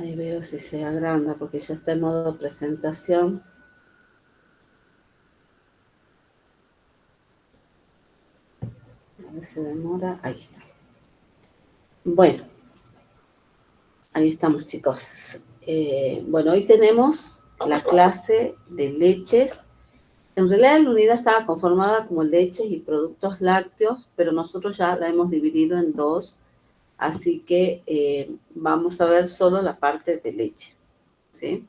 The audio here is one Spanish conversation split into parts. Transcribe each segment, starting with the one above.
Ahí veo si se agranda, porque ya está en modo presentación. A ver si demora. Ahí está. Bueno, ahí estamos, chicos. Bueno, hoy tenemos la clase de leches. En realidad la unidad estaba conformada como leches y productos lácteos, pero nosotros ya la hemos dividido en dos, así que vamos a ver solo la parte de leche, ¿sí?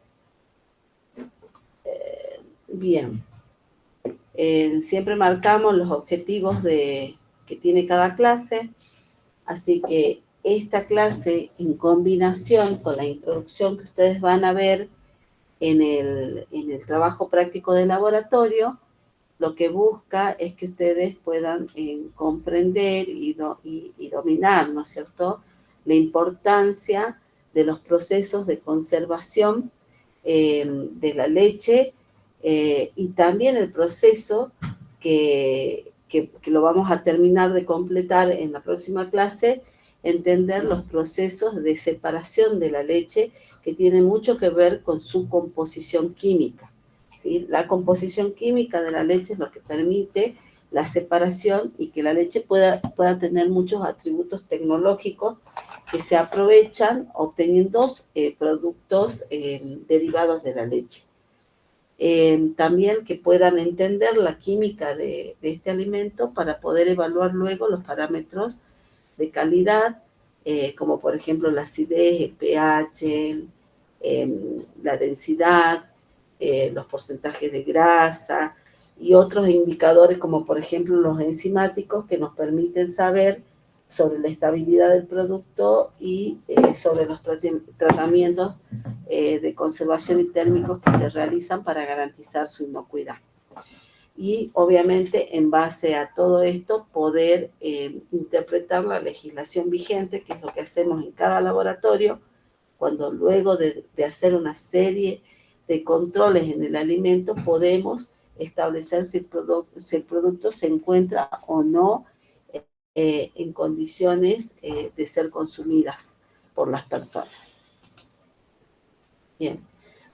Bien. Siempre marcamos los objetivos que tiene cada clase, así que esta clase en combinación con la introducción que ustedes van a ver en el trabajo práctico de laboratorio, lo que busca es que ustedes puedan comprender y dominar, ¿no es cierto?, la importancia de los procesos de conservación de la leche y también el proceso que lo vamos a terminar de completar en la próxima clase, entender los procesos de separación de la leche que tienen mucho que ver con su composición química. ¿Sí? La composición química de la leche es lo que permite la separación y que la leche pueda tener muchos atributos tecnológicos que se aprovechan obteniendo productos derivados de la leche. También que puedan entender la química de este alimento para poder evaluar luego los parámetros de calidad, como por ejemplo la acidez, el pH, la densidad, los porcentajes de grasa y otros indicadores como por ejemplo los enzimáticos que nos permiten saber sobre la estabilidad del producto y sobre los tratamientos de conservación y térmicos que se realizan para garantizar su inocuidad. Y obviamente en base a todo esto poder interpretar la legislación vigente, que es lo que hacemos en cada laboratorio, cuando luego de hacer una serie de controles en el alimento podemos establecer si el producto se encuentra o no en condiciones de ser consumidas por las personas. Bien,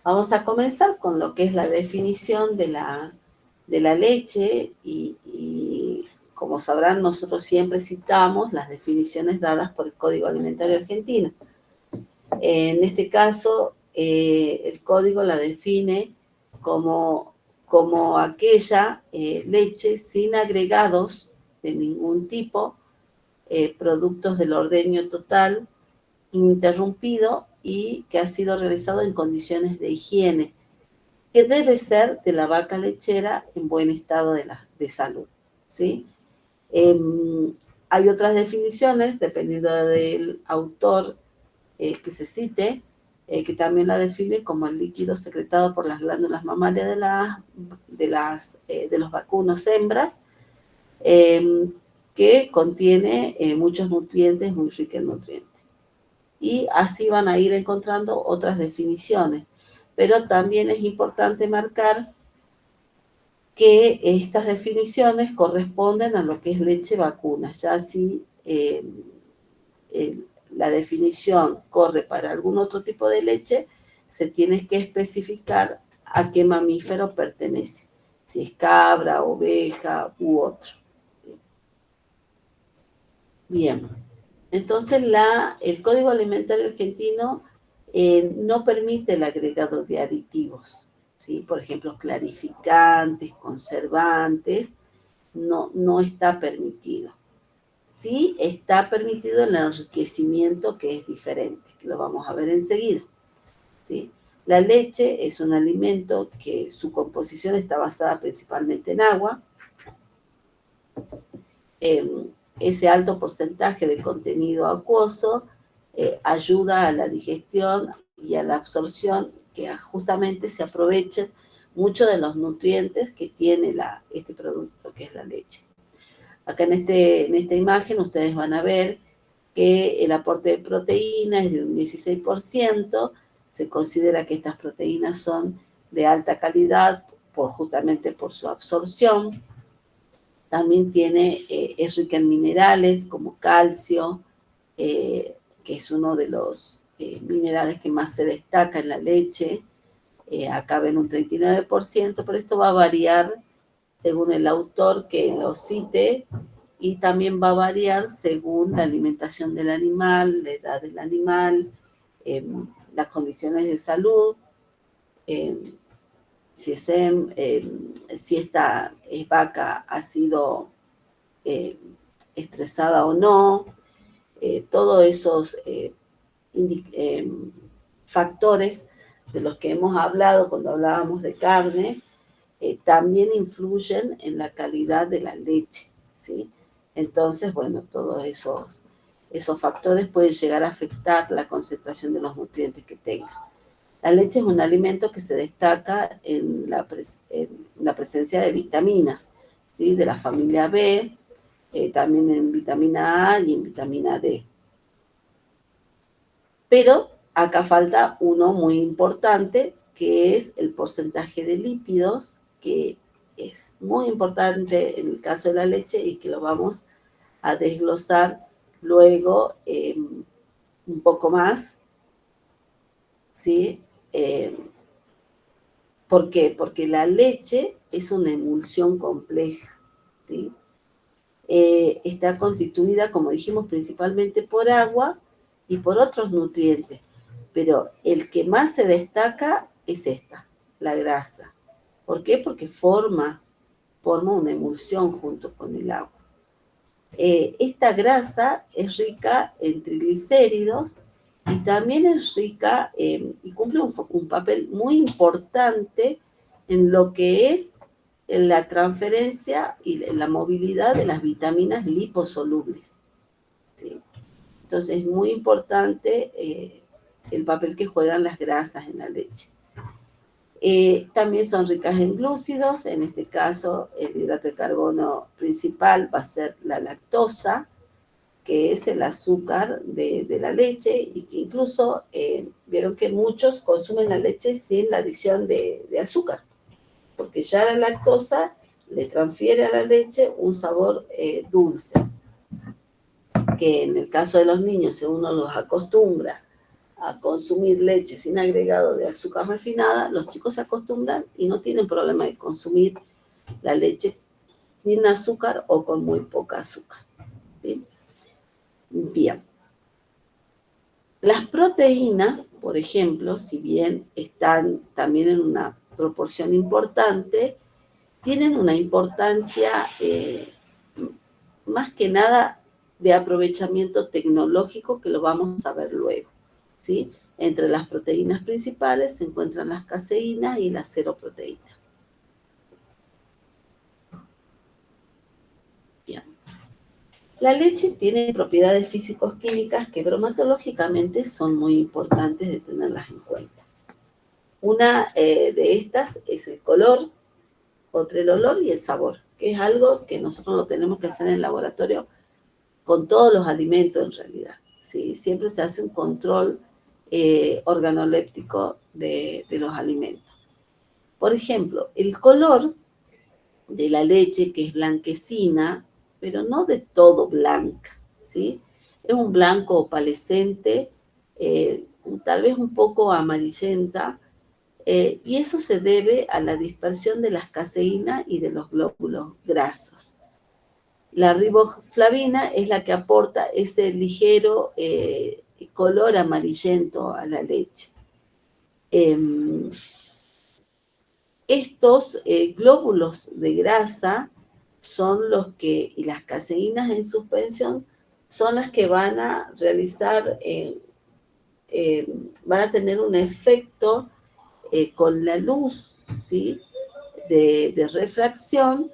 vamos a comenzar con lo que es la definición de la leche y como sabrán, nosotros siempre citamos las definiciones dadas por el Código Alimentario Argentino. En este caso, el código la define como aquella leche sin agregados de ningún tipo, productos del ordeño total, ininterrumpido y que ha sido realizado en condiciones de higiene, que debe ser de la vaca lechera en buen estado de salud, ¿sí? Hay otras definiciones, dependiendo del autor que se cite, que también la define como el líquido secretado por las glándulas mamarias de los vacunos hembras, que contiene muchos nutrientes, muy rico en nutrientes. Y así van a ir encontrando otras definiciones. Pero también es importante marcar que estas definiciones corresponden a lo que es leche vacuna. Ya si la definición corre para algún otro tipo de leche, se tiene que especificar a qué mamífero pertenece, si es cabra, oveja u otro. Bien, entonces el Código Alimentario Argentino no permite el agregado de aditivos, ¿sí? Por ejemplo, clarificantes, conservantes, no está permitido. Sí está permitido el enriquecimiento, que es diferente, que lo vamos a ver enseguida, ¿sí? La leche es un alimento que su composición está basada principalmente en agua. Ese alto porcentaje de contenido acuoso ayuda a la digestión y a la absorción, que justamente se aprovechen mucho de los nutrientes que tiene este producto, que es la leche. Acá en esta imagen ustedes van a ver que el aporte de proteína es de un 16%. Se considera que estas proteínas son de alta calidad justamente por su absorción. También es rica en minerales como calcio, que es uno de los minerales que más se destaca en la leche. Acá ven un 39%, pero esto va a variar según el autor que lo cite y también va a variar según la alimentación del animal, la edad del animal, las condiciones de salud, si esta vaca ha sido estresada o no, todos esos factores de los que hemos hablado cuando hablábamos de carne, también influyen en la calidad de la leche, ¿sí? Entonces, bueno, todos esos factores pueden llegar a afectar la concentración de los nutrientes que tenga. La leche es un alimento que se destaca en la presencia de vitaminas, ¿sí? De la familia B, también en vitamina A y en vitamina D. Pero acá falta uno muy importante, que es el porcentaje de lípidos, que es muy importante en el caso de la leche y que lo vamos a desglosar luego un poco más, ¿sí? ¿Por qué? Porque la leche es una emulsión compleja, ¿sí? Está constituida, como dijimos, principalmente por agua y por otros nutrientes, pero el que más se destaca es la grasa. ¿Por qué? Porque forma una emulsión junto con el agua. Esta grasa es rica en triglicéridos y también es rica y cumple un papel muy importante en lo que es la transferencia y la movilidad de las vitaminas liposolubles, ¿sí? Entonces es muy importante el papel que juegan las grasas en la leche. También son ricas en glúcidos, en este caso el hidrato de carbono principal va a ser la lactosa, que es el azúcar de la leche y que incluso vieron que muchos consumen la leche sin la adición de azúcar, porque ya la lactosa le transfiere a la leche un sabor dulce, que en el caso de los niños, si uno los acostumbra a consumir leche sin agregado de azúcar refinada, los chicos se acostumbran y no tienen problema de consumir la leche sin azúcar o con muy poca azúcar, ¿sí? Bien. Las proteínas, por ejemplo, si bien están también en una proporción importante, tienen una importancia más que nada de aprovechamiento tecnológico, que lo vamos a ver luego, ¿sí? Entre las proteínas principales se encuentran las caseínas y las seroproteínas. Bien. La leche tiene propiedades físico-químicas que bromatológicamente son muy importantes de tenerlas en cuenta. Una de estas es el color, otra el olor y el sabor, que es algo que nosotros lo tenemos que hacer en el laboratorio con todos los alimentos en realidad, ¿sí? Siempre se hace un control organoléptico de los alimentos. Por ejemplo, el color de la leche, que es blanquecina, pero no de todo blanca, ¿sí? Es un blanco opalescente, tal vez un poco amarillenta, y eso se debe a la dispersión de las caseínas y de los glóbulos grasos. La riboflavina es la que aporta ese ligero color amarillento a la leche. Estos glóbulos de grasa son los que, y las caseínas en suspensión, son las que van a realizar, van a tener un efecto con la luz, ¿sí? de refracción,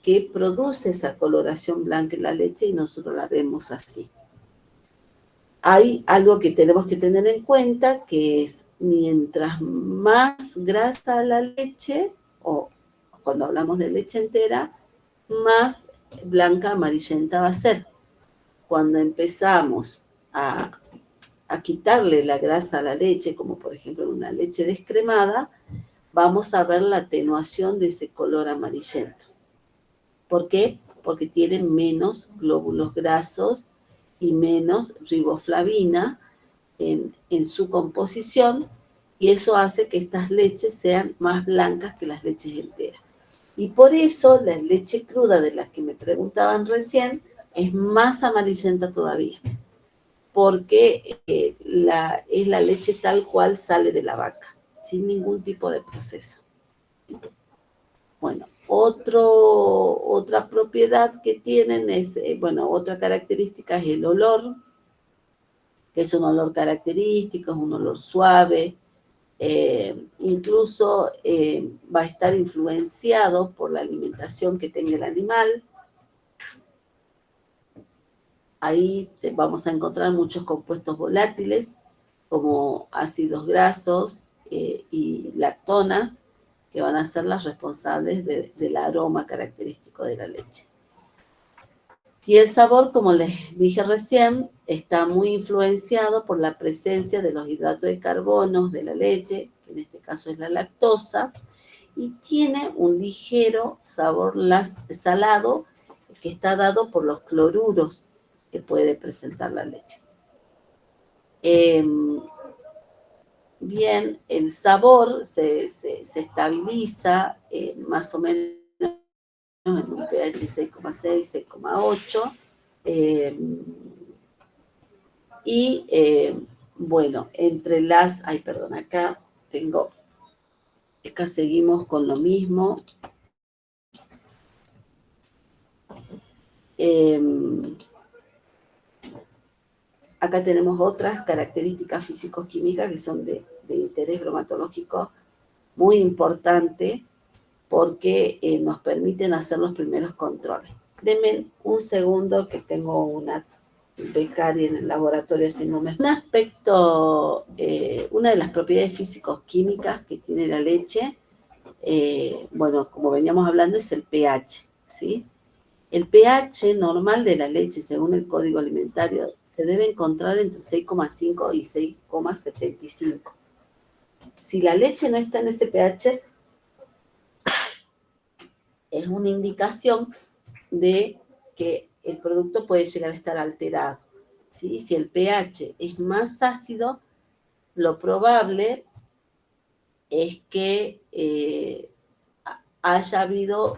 que produce esa coloración blanca en la leche y nosotros la vemos así. Hay algo que tenemos que tener en cuenta, que es mientras más grasa la leche, o cuando hablamos de leche entera, más blanca amarillenta va a ser. Cuando empezamos a quitarle la grasa a la leche, como por ejemplo en una leche descremada, vamos a ver la atenuación de ese color amarillento. ¿Por qué? Porque tiene menos glóbulos grasos y menos riboflavina, en su composición, y eso hace que estas leches sean más blancas que las leches enteras. Y por eso la leche cruda de la que me preguntaban recién es más amarillenta todavía, porque es la leche tal cual sale de la vaca, sin ningún tipo de proceso. Bueno, otra propiedad que tienen es, otra característica es el olor, que es un olor característico, es un olor suave, incluso va a estar influenciado por la alimentación que tenga el animal. Ahí vamos a encontrar muchos compuestos volátiles, como ácidos grasos y lactonas, que van a ser las responsables del aroma característico de la leche. Y el sabor, como les dije recién, está muy influenciado por la presencia de los hidratos de carbono de la leche, que en este caso es la lactosa, y tiene un ligero sabor salado que está dado por los cloruros que puede presentar la leche. Bien, el sabor se estabiliza más o menos en un pH 6,6, 6,8. Bueno, entre las... Ay, perdón, acá seguimos con lo mismo. Acá tenemos otras características físico-químicas que son de interés bromatológico muy importante, porque nos permiten hacer los primeros controles. Denme un segundo que tengo una becaria en el laboratorio haciéndome un aspecto, una de las propiedades físico-químicas que tiene la leche, como veníamos hablando, es el pH, ¿sí? El pH normal de la leche, según el Código Alimentario, se debe encontrar entre 6,5 y 6,75. Si la leche no está en ese pH, es una indicación de que el producto puede llegar a estar alterado, ¿sí? Si el pH es más ácido, lo probable es que haya habido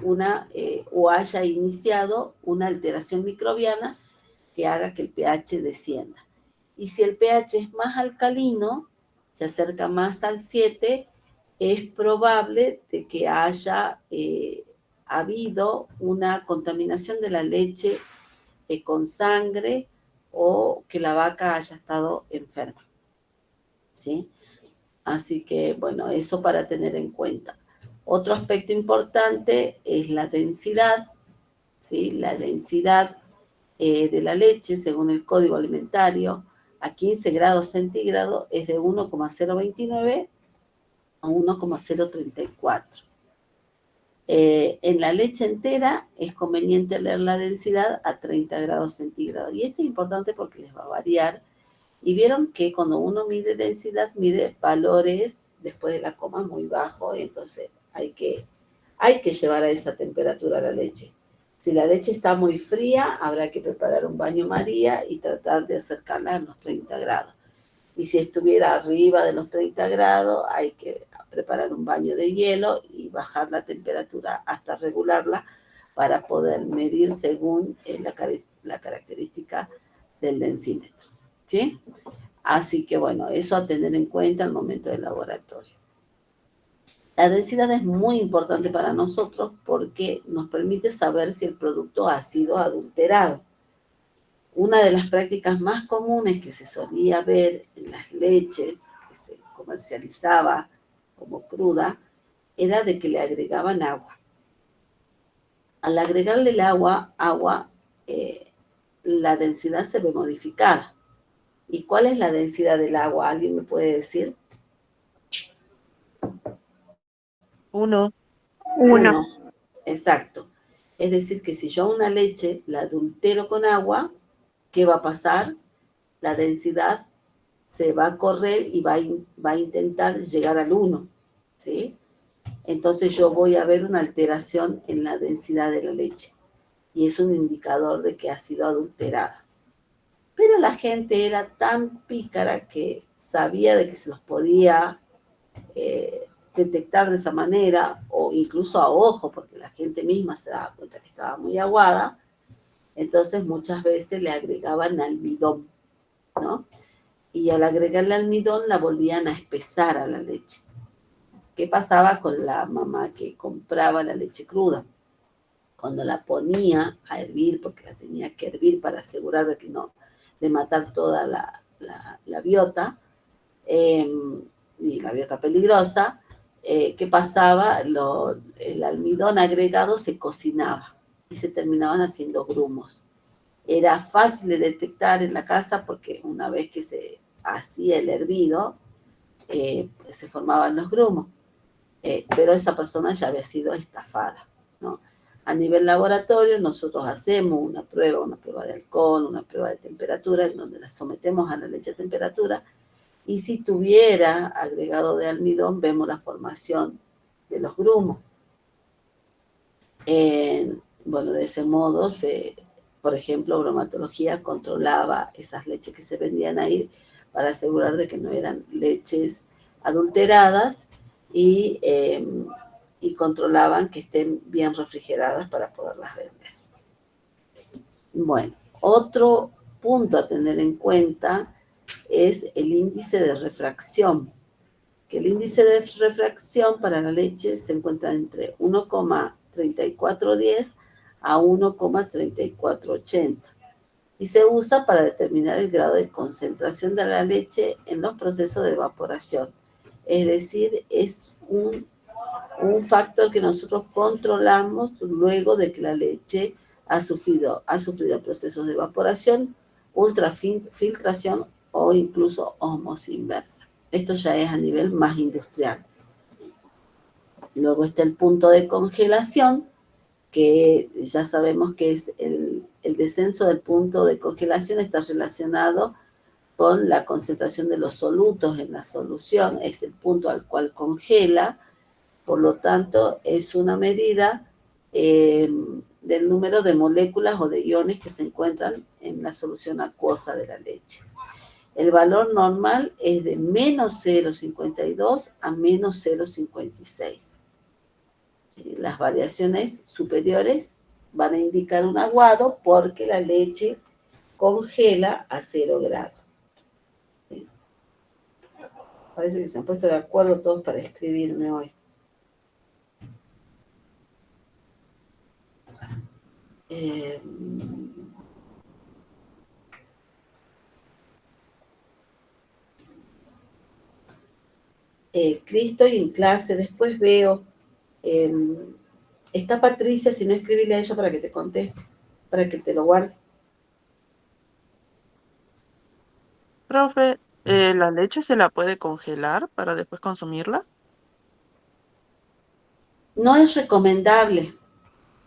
o haya iniciado una alteración microbiana que haga que el pH descienda. Y si el pH es más alcalino, se acerca más al 7, es probable de que haya habido una contaminación de la leche con sangre o que la vaca haya estado enferma, ¿sí? Así que, bueno, eso para tener en cuenta. Otro aspecto importante es la densidad, ¿sí? La densidad de la leche, según el Código Alimentario, a 15 grados centígrados es de 1,029 a 1,034. En la leche entera es conveniente leer la densidad a 30 grados centígrados. Y esto es importante porque les va a variar. Y vieron que cuando uno mide densidad, mide valores después de la coma muy bajos. Entonces hay que llevar a esa temperatura la leche. Si la leche está muy fría, habrá que preparar un baño María y tratar de acercarla a los 30 grados. Y si estuviera arriba de los 30 grados, hay que preparar un baño de hielo y bajar la temperatura hasta regularla para poder medir según la característica del densímetro, ¿sí? Así que, bueno, eso a tener en cuenta al momento del laboratorio. La densidad es muy importante para nosotros porque nos permite saber si el producto ha sido adulterado. Una de las prácticas más comunes que se solía ver en las leches que se comercializaba como cruda era de que le agregaban agua. Al agregarle el agua, la densidad se ve modificada. ¿Y cuál es la densidad del agua? ¿Alguien me puede decir? 1. 1. Exacto. Es decir, que si yo una leche la adultero con agua, ¿qué va a pasar? La densidad se va a correr y va a intentar llegar al 1, ¿sí? Entonces yo voy a ver una alteración en la densidad de la leche y es un indicador de que ha sido adulterada. Pero la gente era tan pícara que sabía de que se los podía detectar de esa manera, o incluso a ojo, porque la gente misma se daba cuenta que estaba muy aguada, entonces muchas veces le agregaban almidón, ¿no? Y al agregarle almidón la volvían a espesar a la leche. ¿Qué pasaba con la mamá que compraba la leche cruda? Cuando la ponía a hervir, porque la tenía que hervir para asegurar de que no, de matar toda la biota, eh, y la biota peligrosa, ¿qué pasaba? El almidón agregado se cocinaba y se terminaban haciendo grumos. Era fácil de detectar en la casa porque una vez que se hacía el hervido, pues se formaban los grumos. Pero esa persona ya había sido estafada, ¿no? A nivel laboratorio nosotros hacemos una prueba de alcohol, una prueba de temperatura, en donde la sometemos a la leche a temperatura, y si tuviera agregado de almidón, vemos la formación de los grumos. Bueno, de ese modo, por ejemplo, bromatología controlaba esas leches que se vendían ahí para asegurar de que no eran leches adulteradas y controlaban que estén bien refrigeradas para poderlas vender. Bueno, otro punto a tener en cuenta es el índice de refracción, que el índice de refracción para la leche se encuentra entre 1,3410 a 1,3480 y se usa para determinar el grado de concentración de la leche en los procesos de evaporación. Es decir, es un factor que nosotros controlamos luego de que la leche ha sufrido procesos de evaporación, ultrafiltración o incluso ósmosis inversa. Esto ya es a nivel más industrial. Luego está el punto de congelación, que ya sabemos que es el descenso del punto de congelación está relacionado con la concentración de los solutos en la solución, es el punto al cual congela. Por lo tanto, es una medida del número de moléculas o de iones que se encuentran en la solución acuosa de la leche. El valor normal es de menos 0,52 a menos 0,56. Las variaciones superiores van a indicar un aguado porque la leche congela a 0 grados. Parece que se han puesto de acuerdo todos para escribirme hoy. Cristo y en clase, después veo, está Patricia, si no escribirle a ella para que te conteste, para que te lo guarde. Profe, ¿la leche se la puede congelar para después consumirla? No es recomendable,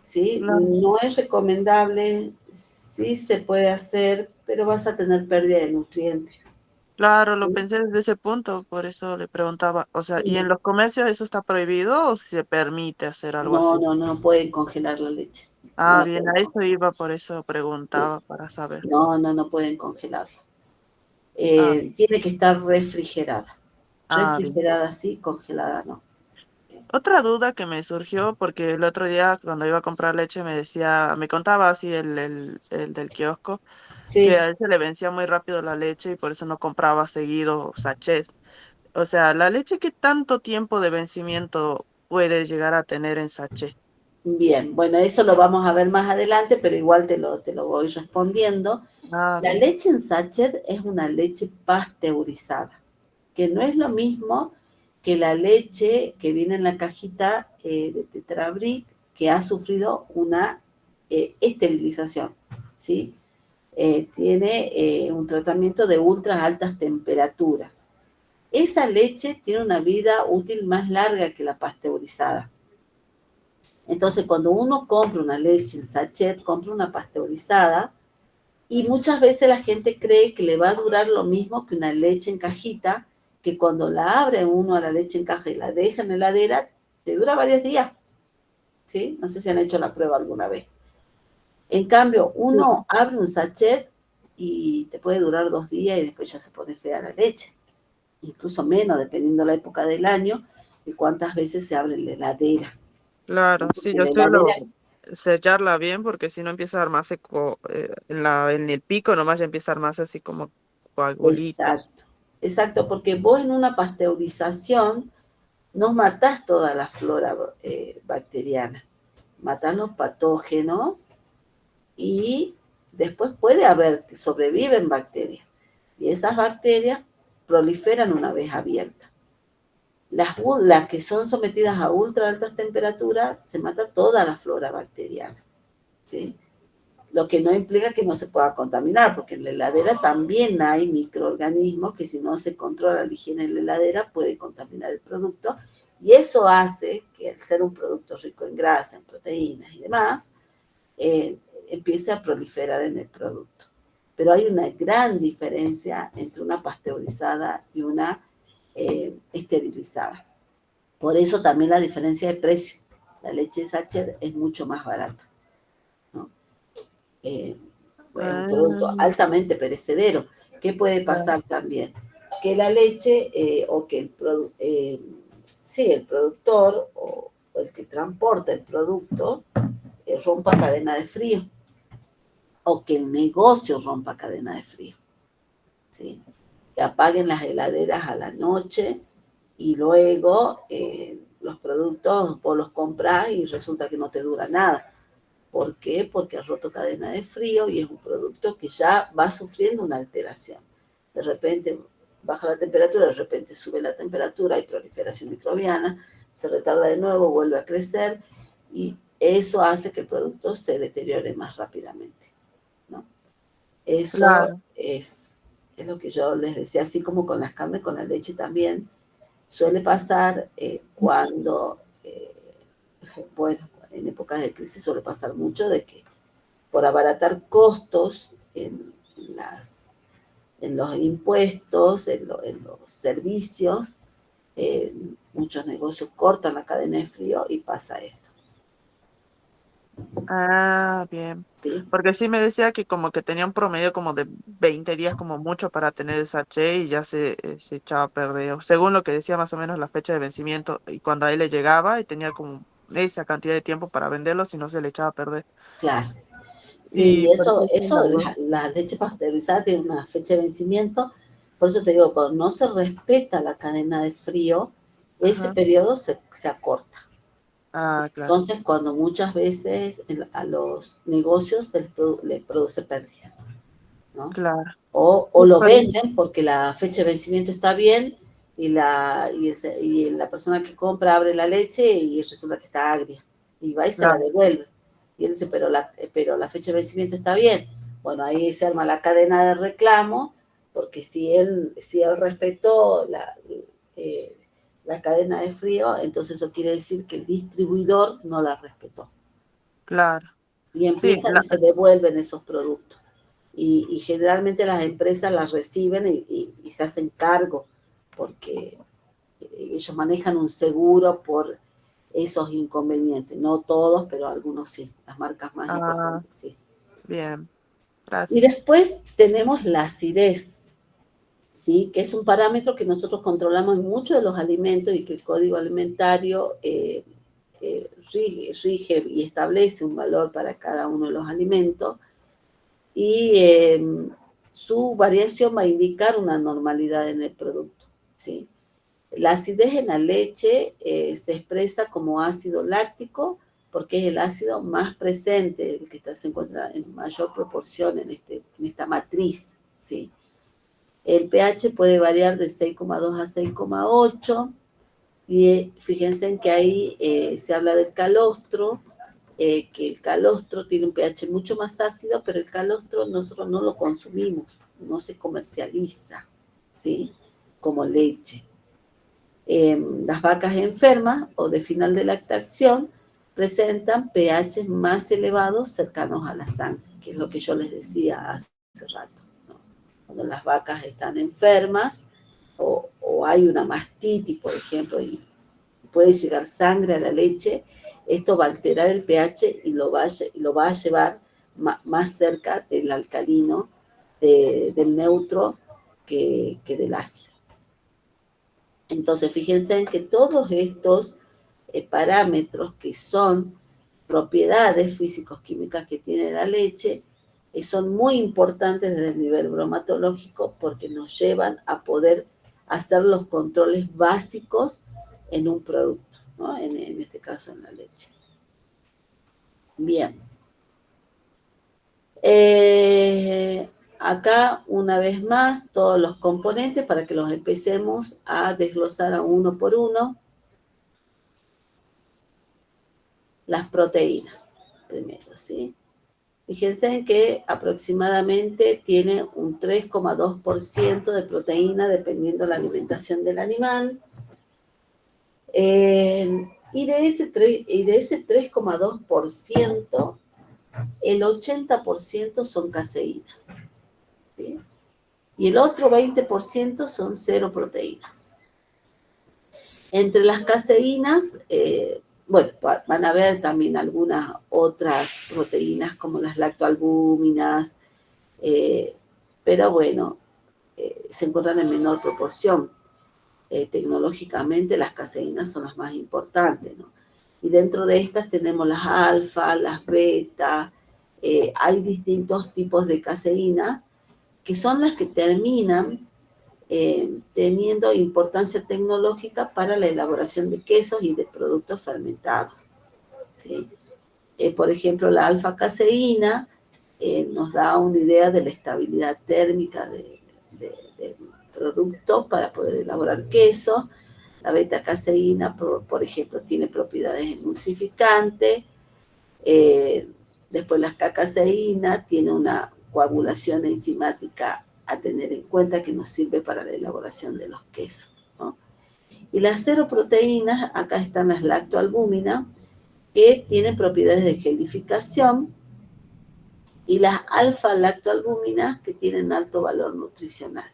¿sí? Claro. No es recomendable, sí se puede hacer, pero vas a tener pérdida de nutrientes. Claro, lo ¿Sí? pensé desde ese punto, por eso le preguntaba. O sea, ¿y en Sí. los comercios eso está prohibido o se permite hacer algo No, así? no, no pueden congelar la leche. No Ah, la bien, pueden a eso congelar. iba, por eso Sí. preguntaba para saber. No, no, no pueden congelarla. Ah, Tiene que estar refrigerada. bien. Refrigerada sí, congelada no. Otra duda que me surgió, porque el otro día cuando iba a comprar leche me decía, me contaba así el del kiosco, que Sí, a él se le vencía muy rápido la leche y por eso no compraba seguido sachets. O sea, ¿la leche qué tanto tiempo de vencimiento puede llegar a tener en sachet? bien. Bueno, eso lo vamos a ver más adelante, pero igual te lo voy respondiendo. Ah, La bien. leche en sachet es una leche pasteurizada, que no es lo mismo que la leche que viene en la cajita de Tetra Brick, que ha sufrido una esterilización, ¿sí? Tiene un tratamiento de ultra altas temperaturas. Esa leche tiene una vida útil más larga que la pasteurizada. Entonces, cuando uno compra una leche en sachet, compra una pasteurizada y muchas veces la gente cree que le va a durar lo mismo que una leche en cajita, que cuando la abre uno a la leche en caja y la deja en la heladera, te dura varios días, ¿sí? No sé si han hecho la prueba alguna vez. En cambio, Sí. uno abre un sachet y te puede durar 2 días y después ya se pone fea la leche. Incluso menos, dependiendo la época del año y cuántas veces se abre la heladera. Claro, sí, Porque yo la suelo heladera, sellarla bien porque si no empieza a armarse en el pico nomás ya empieza a armarse así como coagulitos. exacto, exacto, porque vos en una pasteurización no matás toda la flora bacteriana, matás los patógenos y después puede haber que sobreviven bacterias. Y esas bacterias proliferan una vez abiertas. Las que son sometidas a ultra altas temperaturas, se mata toda la flora bacteriana, ¿sí? Lo que no implica que no se pueda contaminar, porque en la heladera también hay microorganismos que si no se controla la higiene en la heladera puede contaminar el producto, y eso hace que al ser un producto rico en grasa, en proteínas y demás, empiece a proliferar en el producto. Pero hay una gran diferencia entre una pasteurizada y una esterilizada. Por eso también la diferencia de precio. La leche Sacher es mucho más barata, ¿no? Es un producto Ah, altamente perecedero. ¿Qué puede claro, pasar también? Que la leche o que sí, el productor o el que transporta el producto rompa cadena de frío o que el negocio rompa cadena de frío, ¿sí? Que apaguen las heladeras a la noche y luego los productos vos los compras y resulta que no te dura nada. ¿Por qué? Porque ha roto cadena de frío y es un producto que ya va sufriendo una alteración. De repente baja la temperatura, de repente sube la temperatura, hay proliferación microbiana, se retarda de nuevo, vuelve a crecer y eso hace que el producto se deteriore más rápidamente, ¿no? Eso claro. es lo que yo les decía, así como con las carnes, con la leche también. Suele pasar cuando, bueno, en épocas de crisis suele pasar mucho de que por abaratar costos en los impuestos, en los servicios, muchos negocios cortan la cadena de frío y pasa esto, Ah, bien. ¿sí? Porque sí me decía que como que tenía un promedio como de 20 días como mucho para tener el sachet y ya se echaba a perder. O según lo que decía más o menos la fecha de vencimiento y cuando a él le llegaba y tenía como esa cantidad de tiempo para venderlo, si no se le echaba a perder. Claro. Sí, Y por eso, ejemplo, eso la leche pasteurizada tiene una fecha de vencimiento, por eso te digo, cuando no se respeta la cadena de frío, ese Ajá. periodo se acorta. Ah, claro, Entonces, cuando muchas veces a los negocios les produce pérdida, ¿no? claro. O Sí, lo por- venden porque la fecha de vencimiento está bien y la persona que compra abre la leche y resulta que está agria y va y se la claro, devuelve. Y él dice, pero la fecha de vencimiento está bien. Bueno, ahí se arma la cadena de reclamo porque si él respetó eh, la cadena de frío, entonces eso quiere decir que el distribuidor no la respetó. claro. Y Sí, empiezan y se devuelven esos productos. Y generalmente las empresas las reciben y se hacen cargo porque ellos manejan un seguro por esos inconvenientes. No todos, pero algunos sí, las marcas más ah, importantes sí. bien, Y gracias. después tenemos la acidez, ¿sí? Que es un parámetro que nosotros controlamos en muchos de los alimentos y que el Código Alimentario rige y establece un valor para cada uno de los alimentos y su variación va a indicar una normalidad en el producto, ¿sí? La acidez en la leche se expresa como ácido láctico porque es el ácido más presente, el que se encuentra en mayor proporción en esta matriz, ¿sí? El pH puede variar de 6,2 a 6,8 y fíjense en que ahí se habla del calostro, que el calostro tiene un pH mucho más ácido, pero el calostro nosotros no lo consumimos, no se comercializa, ¿sí? Como leche. Las vacas enfermas o de final de lactación presentan pH más elevados cercanos a la sangre, que es lo que yo les decía hace rato, ¿no? Cuando las vacas están enfermas o hay una mastitis, por ejemplo, y puede llegar sangre a la leche, esto va a alterar el pH y lo va a llevar más cerca del alcalino del neutro que del ácido. Entonces, fíjense en que todos estos parámetros que son propiedades físico-químicas que tiene la leche son muy importantes desde el nivel bromatológico porque nos llevan a poder hacer los controles básicos en un producto, ¿no? En este caso en la leche. Bien. Acá, una vez más, todos los componentes para que los empecemos a desglosar a uno por uno. Las proteínas, primero, ¿sí? Fíjense que aproximadamente tiene un 3,2% de proteína dependiendo de la alimentación del animal. Y de ese 3,2%, el 80% son caseínas, ¿sí? Y el otro 20% son cero proteínas. Entre las caseínas, bueno, van a ver también algunas otras proteínas como las lactoalbúminas, pero bueno, se encuentran en menor proporción. Tecnológicamente las caseínas son las más importantes, ¿no? Y dentro de estas tenemos las alfa, las beta, hay distintos tipos de caseína que son las que terminan teniendo importancia tecnológica para la elaboración de quesos y de productos fermentados, ¿sí? Por ejemplo, la alfa-caseína nos da una idea de la estabilidad térmica del producto para poder elaborar queso. La beta-caseína, por ejemplo, tiene propiedades emulsificantes. Después la K-caseína tiene una coagulación enzimática a tener en cuenta que nos sirve para la elaboración de los quesos, ¿no? Y las seroproteínas, acá están las lactoalbúminas, que tienen propiedades de gelificación, y las alfa-lactoalbúminas, que tienen alto valor nutricional.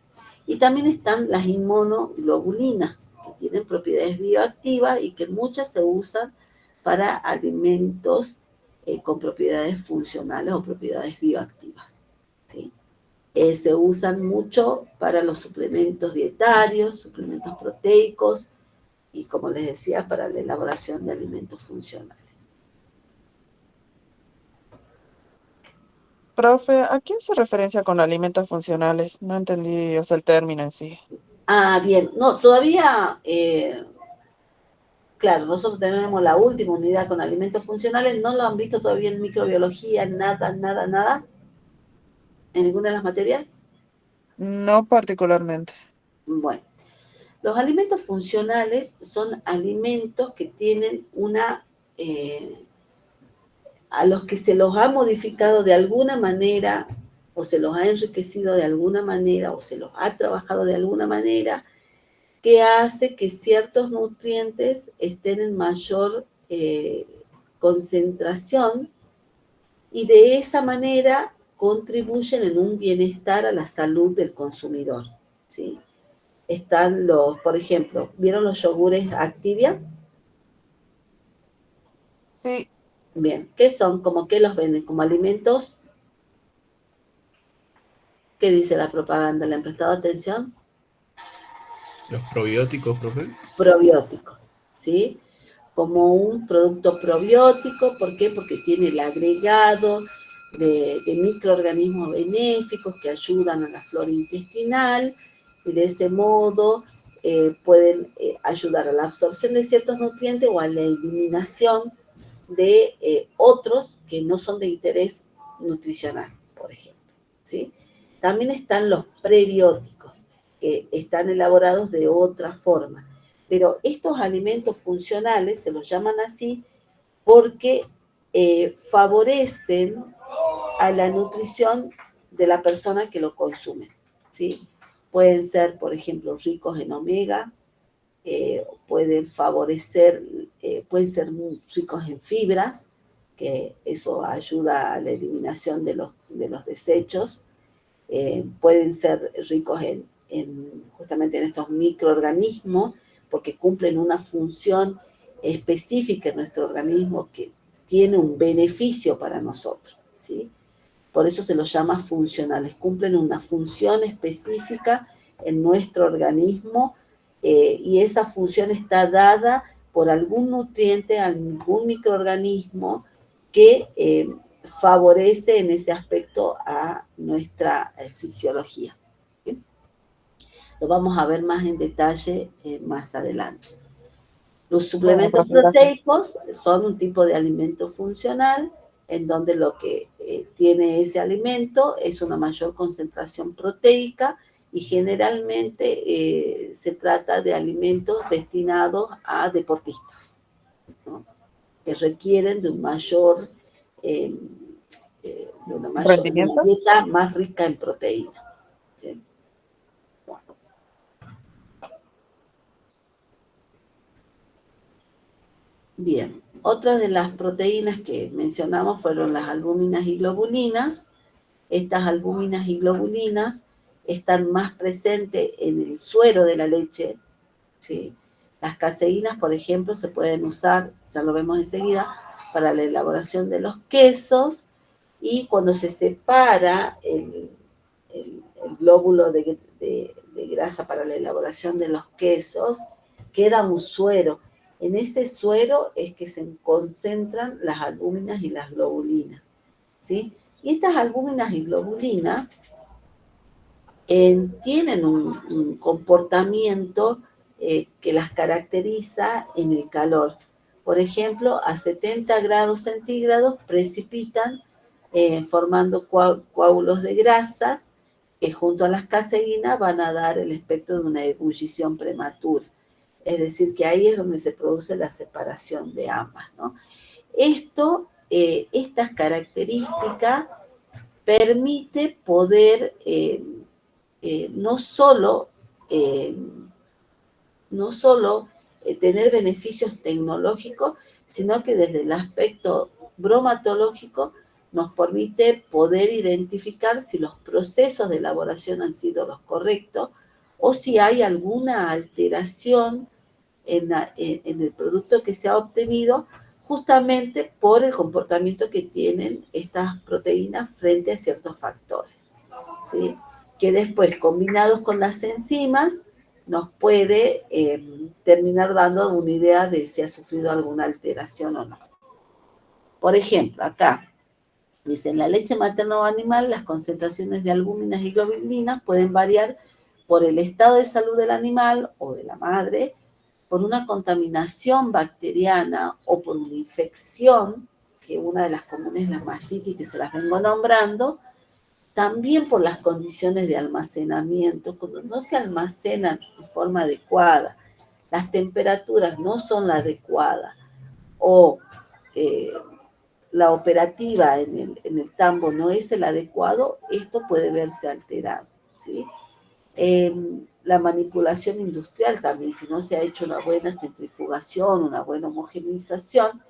Y también están las inmunoglobulinas, que tienen propiedades bioactivas y que muchas se usan para alimentos con propiedades funcionales o propiedades bioactivas, ¿sí? Se usan mucho para los suplementos dietarios, suplementos proteicos y, como les decía, para la elaboración de alimentos funcionales. Profe, ¿a quién se referencia con alimentos funcionales? No entendí, o sea, el término en sí. Ah, bien. No, todavía, claro, nosotros tenemos la última unidad con alimentos funcionales. No lo han visto todavía en microbiología, nada, nada, nada, en ninguna de las materias. No particularmente. Bueno, los alimentos funcionales son alimentos que tienen a los que se los ha modificado de alguna manera, o se los ha enriquecido de alguna manera, o se los ha trabajado de alguna manera, que hace que ciertos nutrientes estén en mayor concentración y de esa manera contribuyen en un bienestar a la salud del consumidor, ¿sí? Están por ejemplo, ¿vieron los yogures Activia? Sí, Bien, ¿qué son? ¿Cómo que los venden? ¿Como alimentos? ¿Qué dice la propaganda? ¿Le han prestado atención? Los probióticos, profe. Probióticos, ¿sí? Como un producto probiótico, ¿por qué? Porque tiene el agregado de microorganismos benéficos que ayudan a la flora intestinal y de ese modo pueden ayudar a la absorción de ciertos nutrientes o a la eliminación de otros que no son de interés nutricional, por ejemplo, ¿sí? También están los prebióticos, que están elaborados de otra forma. Pero estos alimentos funcionales se los llaman así porque favorecen a la nutrición de la persona que lo consume, ¿sí? Pueden ser, por ejemplo, ricos en omega, pueden favorecer, pueden ser muy ricos en fibras, que eso ayuda a la eliminación de los desechos, pueden ser ricos justamente en estos microorganismos, porque cumplen una función específica en nuestro organismo que tiene un beneficio para nosotros, ¿sí? por eso se los llama funcionales, cumplen una función específica en nuestro organismo y esa función está dada por algún nutriente, algún microorganismo que favorece en ese aspecto a nuestra fisiología. ¿Bien? Lo vamos a ver más en detalle más adelante. Los suplementos proteicos son un tipo de alimento funcional en donde lo que tiene ese alimento es una mayor concentración proteica y generalmente se trata de alimentos destinados a deportistas, ¿no? Que requieren de un mayor, de una dieta más rica en proteína. ¿Sí? Bueno. Bien, otras de las proteínas que mencionamos fueron las albúminas y globulinas. Estas albúminas y globulinas están más presentes en el suero de la leche, ¿sí? Las caseínas, por ejemplo, se pueden usar, ya lo vemos enseguida, para la elaboración de los quesos, y cuando se separa el glóbulo de grasa para la elaboración de los quesos, queda un suero. En ese suero es que se concentran las albúminas y las globulinas, ¿sí? Y estas albúminas y globulinas tienen un comportamiento que las caracteriza en el calor. Por ejemplo, a 70 grados centígrados precipitan formando coágulos de grasas que junto a las caseínas van a dar el espectro de una ebullición prematura. Es decir, que ahí es donde se produce la separación de ambas, ¿no? Estas características permite poder no solo tener beneficios tecnológicos, sino que desde el aspecto bromatológico nos permite poder identificar si los procesos de elaboración han sido los correctos o si hay alguna alteración en el producto que se ha obtenido justamente por el comportamiento que tienen estas proteínas frente a ciertos factores, ¿sí? Que después, combinados con las enzimas, nos puede terminar dando una idea de si ha sufrido alguna alteración o no. Por ejemplo, acá dice, en la leche materna o animal, las concentraciones de albúminas y globulinas pueden variar por el estado de salud del animal o de la madre, por una contaminación bacteriana o por una infección, que una de las comunes es la mastitis, que se las vengo nombrando, también por las condiciones de almacenamiento, cuando no se almacenan de forma adecuada, las temperaturas no son las adecuadas, o la operativa en el tambo no es el adecuado, esto puede verse alterado, ¿sí? La manipulación industrial también, si no se ha hecho una buena centrifugación, una buena homogeneización,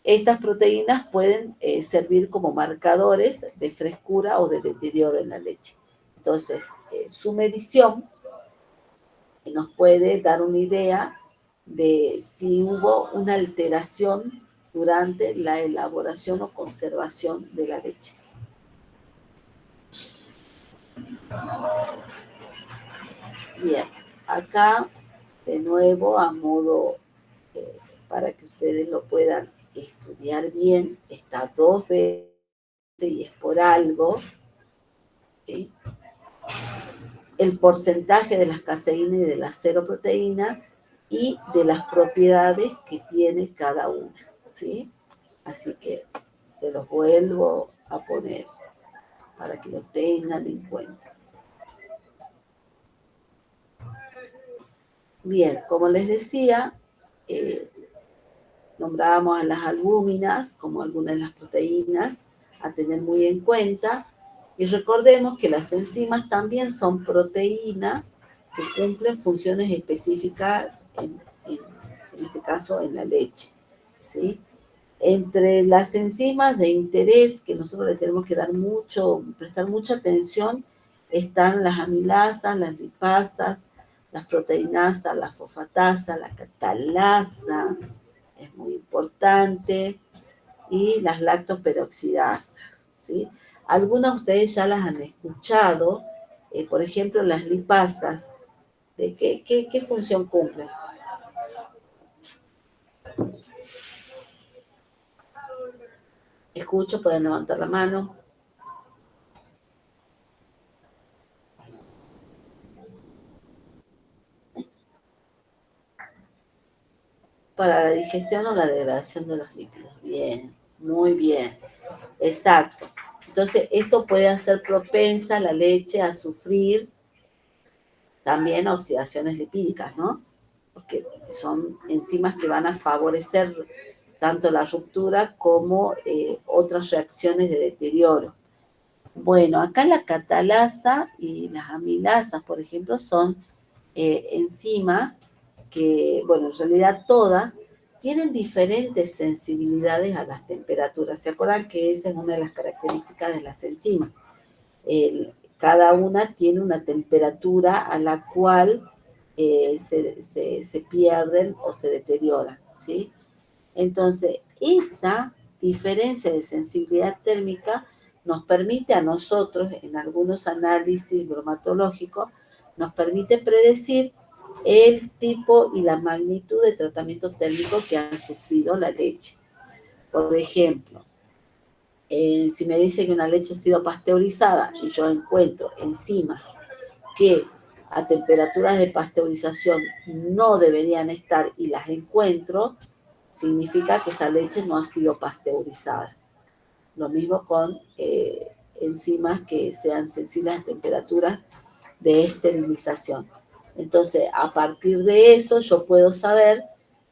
estas proteínas pueden servir como marcadores de frescura o de deterioro en la leche. Entonces, su medición nos puede dar una idea de si hubo una alteración durante la elaboración o conservación de la leche. Bien, acá de nuevo a modo para que ustedes lo puedan estudiar bien, está 2 veces y es por algo, ¿sí? El porcentaje de las caseínas y de la seroproteína y de las propiedades que tiene cada una, ¿sí? Así que se los vuelvo a poner para que lo tengan en cuenta. Bien, como les decía, nombrábamos a las albúminas como algunas de las proteínas a tener muy en cuenta. Y recordemos que las enzimas también son proteínas que cumplen funciones específicas, en este caso en la leche, ¿sí? Entre las enzimas de interés que nosotros le tenemos que prestar mucha atención, están las amilasas, las lipasas, las proteinasas, la fosfatasa, la catalasa, es muy importante, y las lactoperoxidasas, ¿sí? Algunas de ustedes ya las han escuchado, por ejemplo, las lipasas. ¿De qué función cumplen? Escucho, pueden levantar la mano. Para la digestión o la degradación de los lípidos. Bien, muy bien. Exacto. Entonces, esto puede hacer propensa la leche a sufrir también oxidaciones lipídicas, ¿no? Porque son enzimas que van a favorecer tanto la ruptura como otras reacciones de deterioro. Bueno, acá la catalasa y las amilasas, por ejemplo, son enzimas que, bueno, en realidad todas tienen diferentes sensibilidades a las temperaturas. ¿Se acuerdan que esa es una de las características de las enzimas? Cada una tiene una temperatura a la cual se pierden o se deterioran, ¿sí? Entonces, esa diferencia de sensibilidad térmica nos permite a nosotros, en algunos análisis bromatológicos, nos permite predecir el tipo y la magnitud de tratamiento térmico que ha sufrido la leche. Por ejemplo, si me dice que una leche ha sido pasteurizada y yo encuentro enzimas que a temperaturas de pasteurización no deberían estar y las encuentro, significa que esa leche no ha sido pasteurizada. Lo mismo con enzimas que sean sensibles a temperaturas de esterilización. Entonces, a partir de eso, yo puedo saber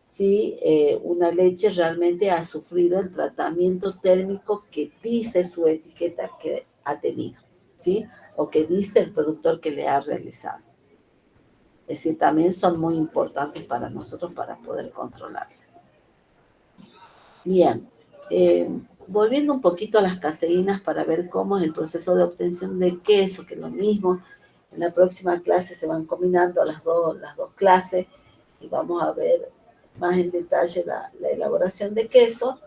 si una leche realmente ha sufrido el tratamiento térmico que dice su etiqueta que ha tenido, ¿sí? O que dice el productor que le ha realizado. Es decir, también son muy importantes para nosotros para poder controlarlas. Bien, volviendo un poquito a las caseínas para ver cómo es el proceso de obtención de queso, que es lo mismo. En la próxima clase se van combinando las dos clases y vamos a ver más en detalle la elaboración de queso.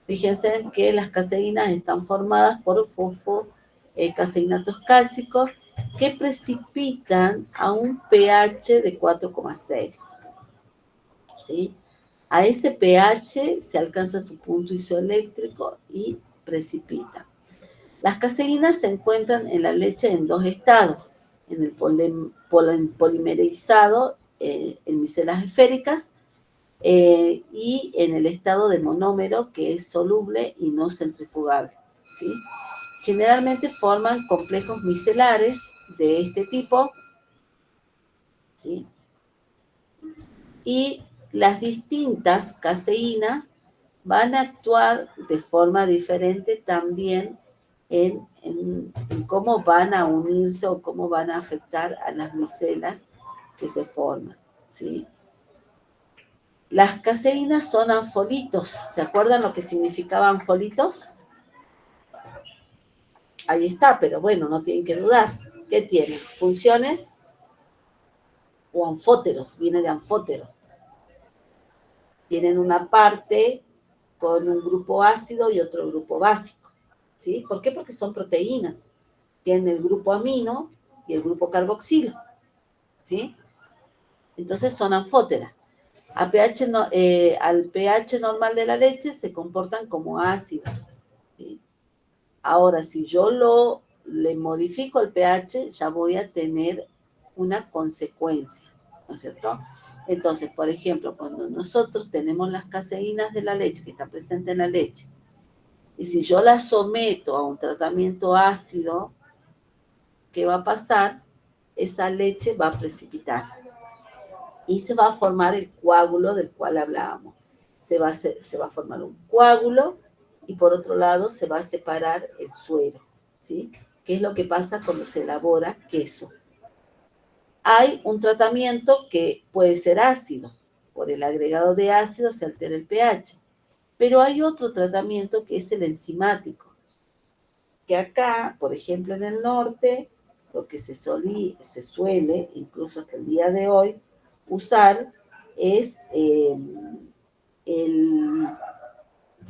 Fíjense que las caseínas están formadas por fosfocaseinatos cálcicos que precipitan a un pH de 4,6. ¿Sí? A ese pH se alcanza su punto isoeléctrico y precipita. Las caseínas se encuentran en la leche en dos estados, en el polimerizado, en micelas esféricas, y en el estado de monómero, que es soluble y no centrifugable, ¿sí? Generalmente forman complejos micelares de este tipo, ¿sí? Y las distintas caseínas van a actuar de forma diferente también en cómo van a unirse o cómo van a afectar a las micelas que se forman, ¿sí? Las caseínas son anfolitos. ¿Se acuerdan lo que significaban anfolitos? Ahí está, pero bueno, no tienen que dudar. ¿Qué tienen? Funciones o anfóteros, viene de anfóteros. Tienen una parte con un grupo ácido y otro grupo básico, ¿sí? ¿Por qué? Porque son proteínas. Tienen el grupo amino y el grupo carboxilo, ¿sí? Entonces son anfóteras. Al pH normal de la leche se comportan como ácidos, ¿sí? Ahora, si yo le modifico el pH, ya voy a tener una consecuencia, ¿no es cierto? Entonces, por ejemplo, cuando nosotros tenemos las caseínas de la leche, que está presente en la leche, y si yo la someto a un tratamiento ácido, ¿qué va a pasar? Esa leche va a precipitar y se va a formar el coágulo del cual hablábamos. Se va a formar un coágulo y por otro lado se va a separar el suero, ¿sí? ¿Qué es lo que pasa cuando se elabora queso? Hay un tratamiento que puede ser ácido. Por el agregado de ácido se altera el pH. Pero hay otro tratamiento que es el enzimático, que acá, por ejemplo, en el norte, lo que se suele, incluso hasta el día de hoy, usar es el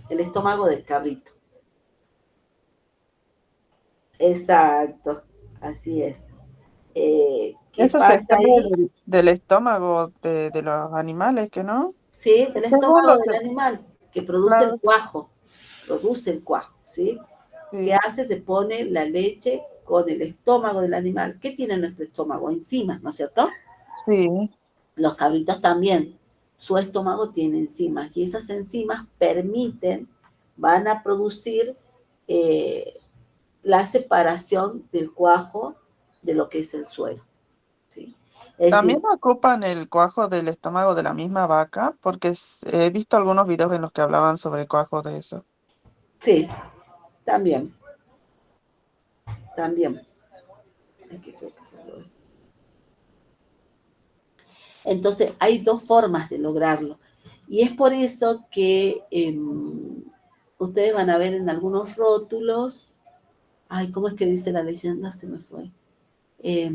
estómago del cabrito. Exacto, así es. ¿Qué Eso se pasa extrae ahí? del estómago de los animales, ¿que no? Sí, del Según estómago lo del que, animal, que claro, produce el cuajo, ¿sí? ¿Qué sí, hace? Se pone la leche con el estómago del animal. ¿Qué tiene nuestro estómago? Enzimas, ¿no es cierto? sí. Los cabritos también. Su estómago tiene enzimas y esas enzimas van a producir eh, la separación del cuajo de lo que es el suero, ¿sí? Es También decir, ocupan el cuajo del estómago de la misma vaca, porque he visto algunos videos en los que hablaban sobre el cuajo de eso. sí, también, también. Aquí fue que salió esto. Entonces, hay dos formas de lograrlo. Y es por eso que ustedes van a ver en algunos rótulos, ay, ¿cómo es que dice la leyenda? Se me fue. Eh,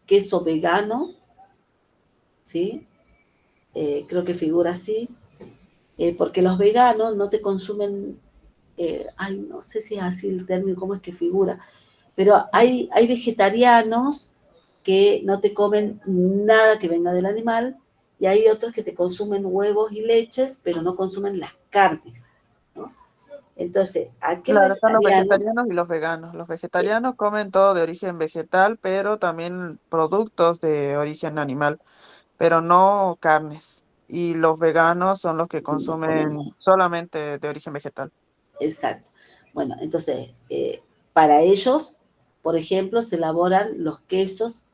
Queso vegano, ¿sí? Creo que figura así, porque los veganos no te consumen, ay, no sé si es así el término, cómo es que figura, pero hay vegetarianos que no te comen nada que venga del animal y hay otros que te consumen huevos y leches, pero no consumen las carnes, ¿no? Entonces, aquel Claro, están los vegetariano, vegetarianos y los veganos. Los eh, vegetarianos comen todo de origen vegetal, pero también productos de origen animal, pero no carnes. Y los veganos son los que no comen consumen nada. solamente de origen vegetal. Exacto. Bueno, entonces, para ellos, por ejemplo, se elaboran los quesos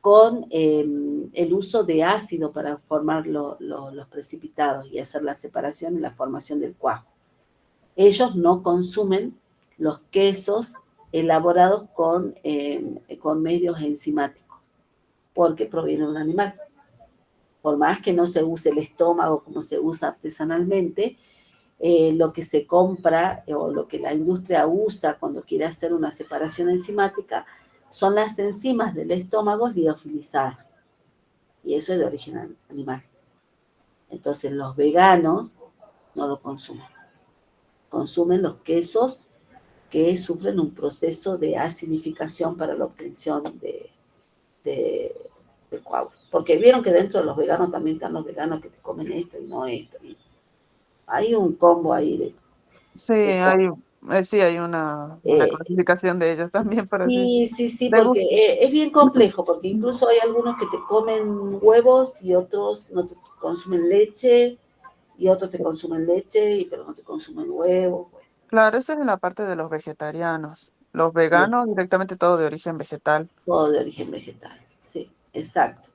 con el uso de ácido para formar los precipitados y hacer la separación y la formación del cuajo. Ellos no consumen los quesos elaborados con medios enzimáticos, porque proviene de un animal. Por más que no se use el estómago como se usa artesanalmente, lo que se compra o lo que la industria usa cuando quiere hacer una separación enzimática son las enzimas del estómago liofilizadas. Y eso es de origen animal. Entonces los veganos no lo consumen. Consumen los quesos que sufren un proceso de acidificación para la obtención de, de coágulo. Porque vieron que dentro de los veganos también están los veganos que te comen esto y no esto. Y hay un combo ahí Sí, de cosas. sí, hay una Eh, clasificación de ellos también, pero sí. sí, sí, sí, ¿Te porque gusta? es bien complejo, porque incluso hay algunos que te comen huevos y otros no te consumen leche y otros te consumen leche, pero no te consumen huevos. Bueno, Claro, esa es en la parte de los vegetarianos. Los y es veganos directamente todo de origen vegetal. todo de origen vegetal. Sí, exacto.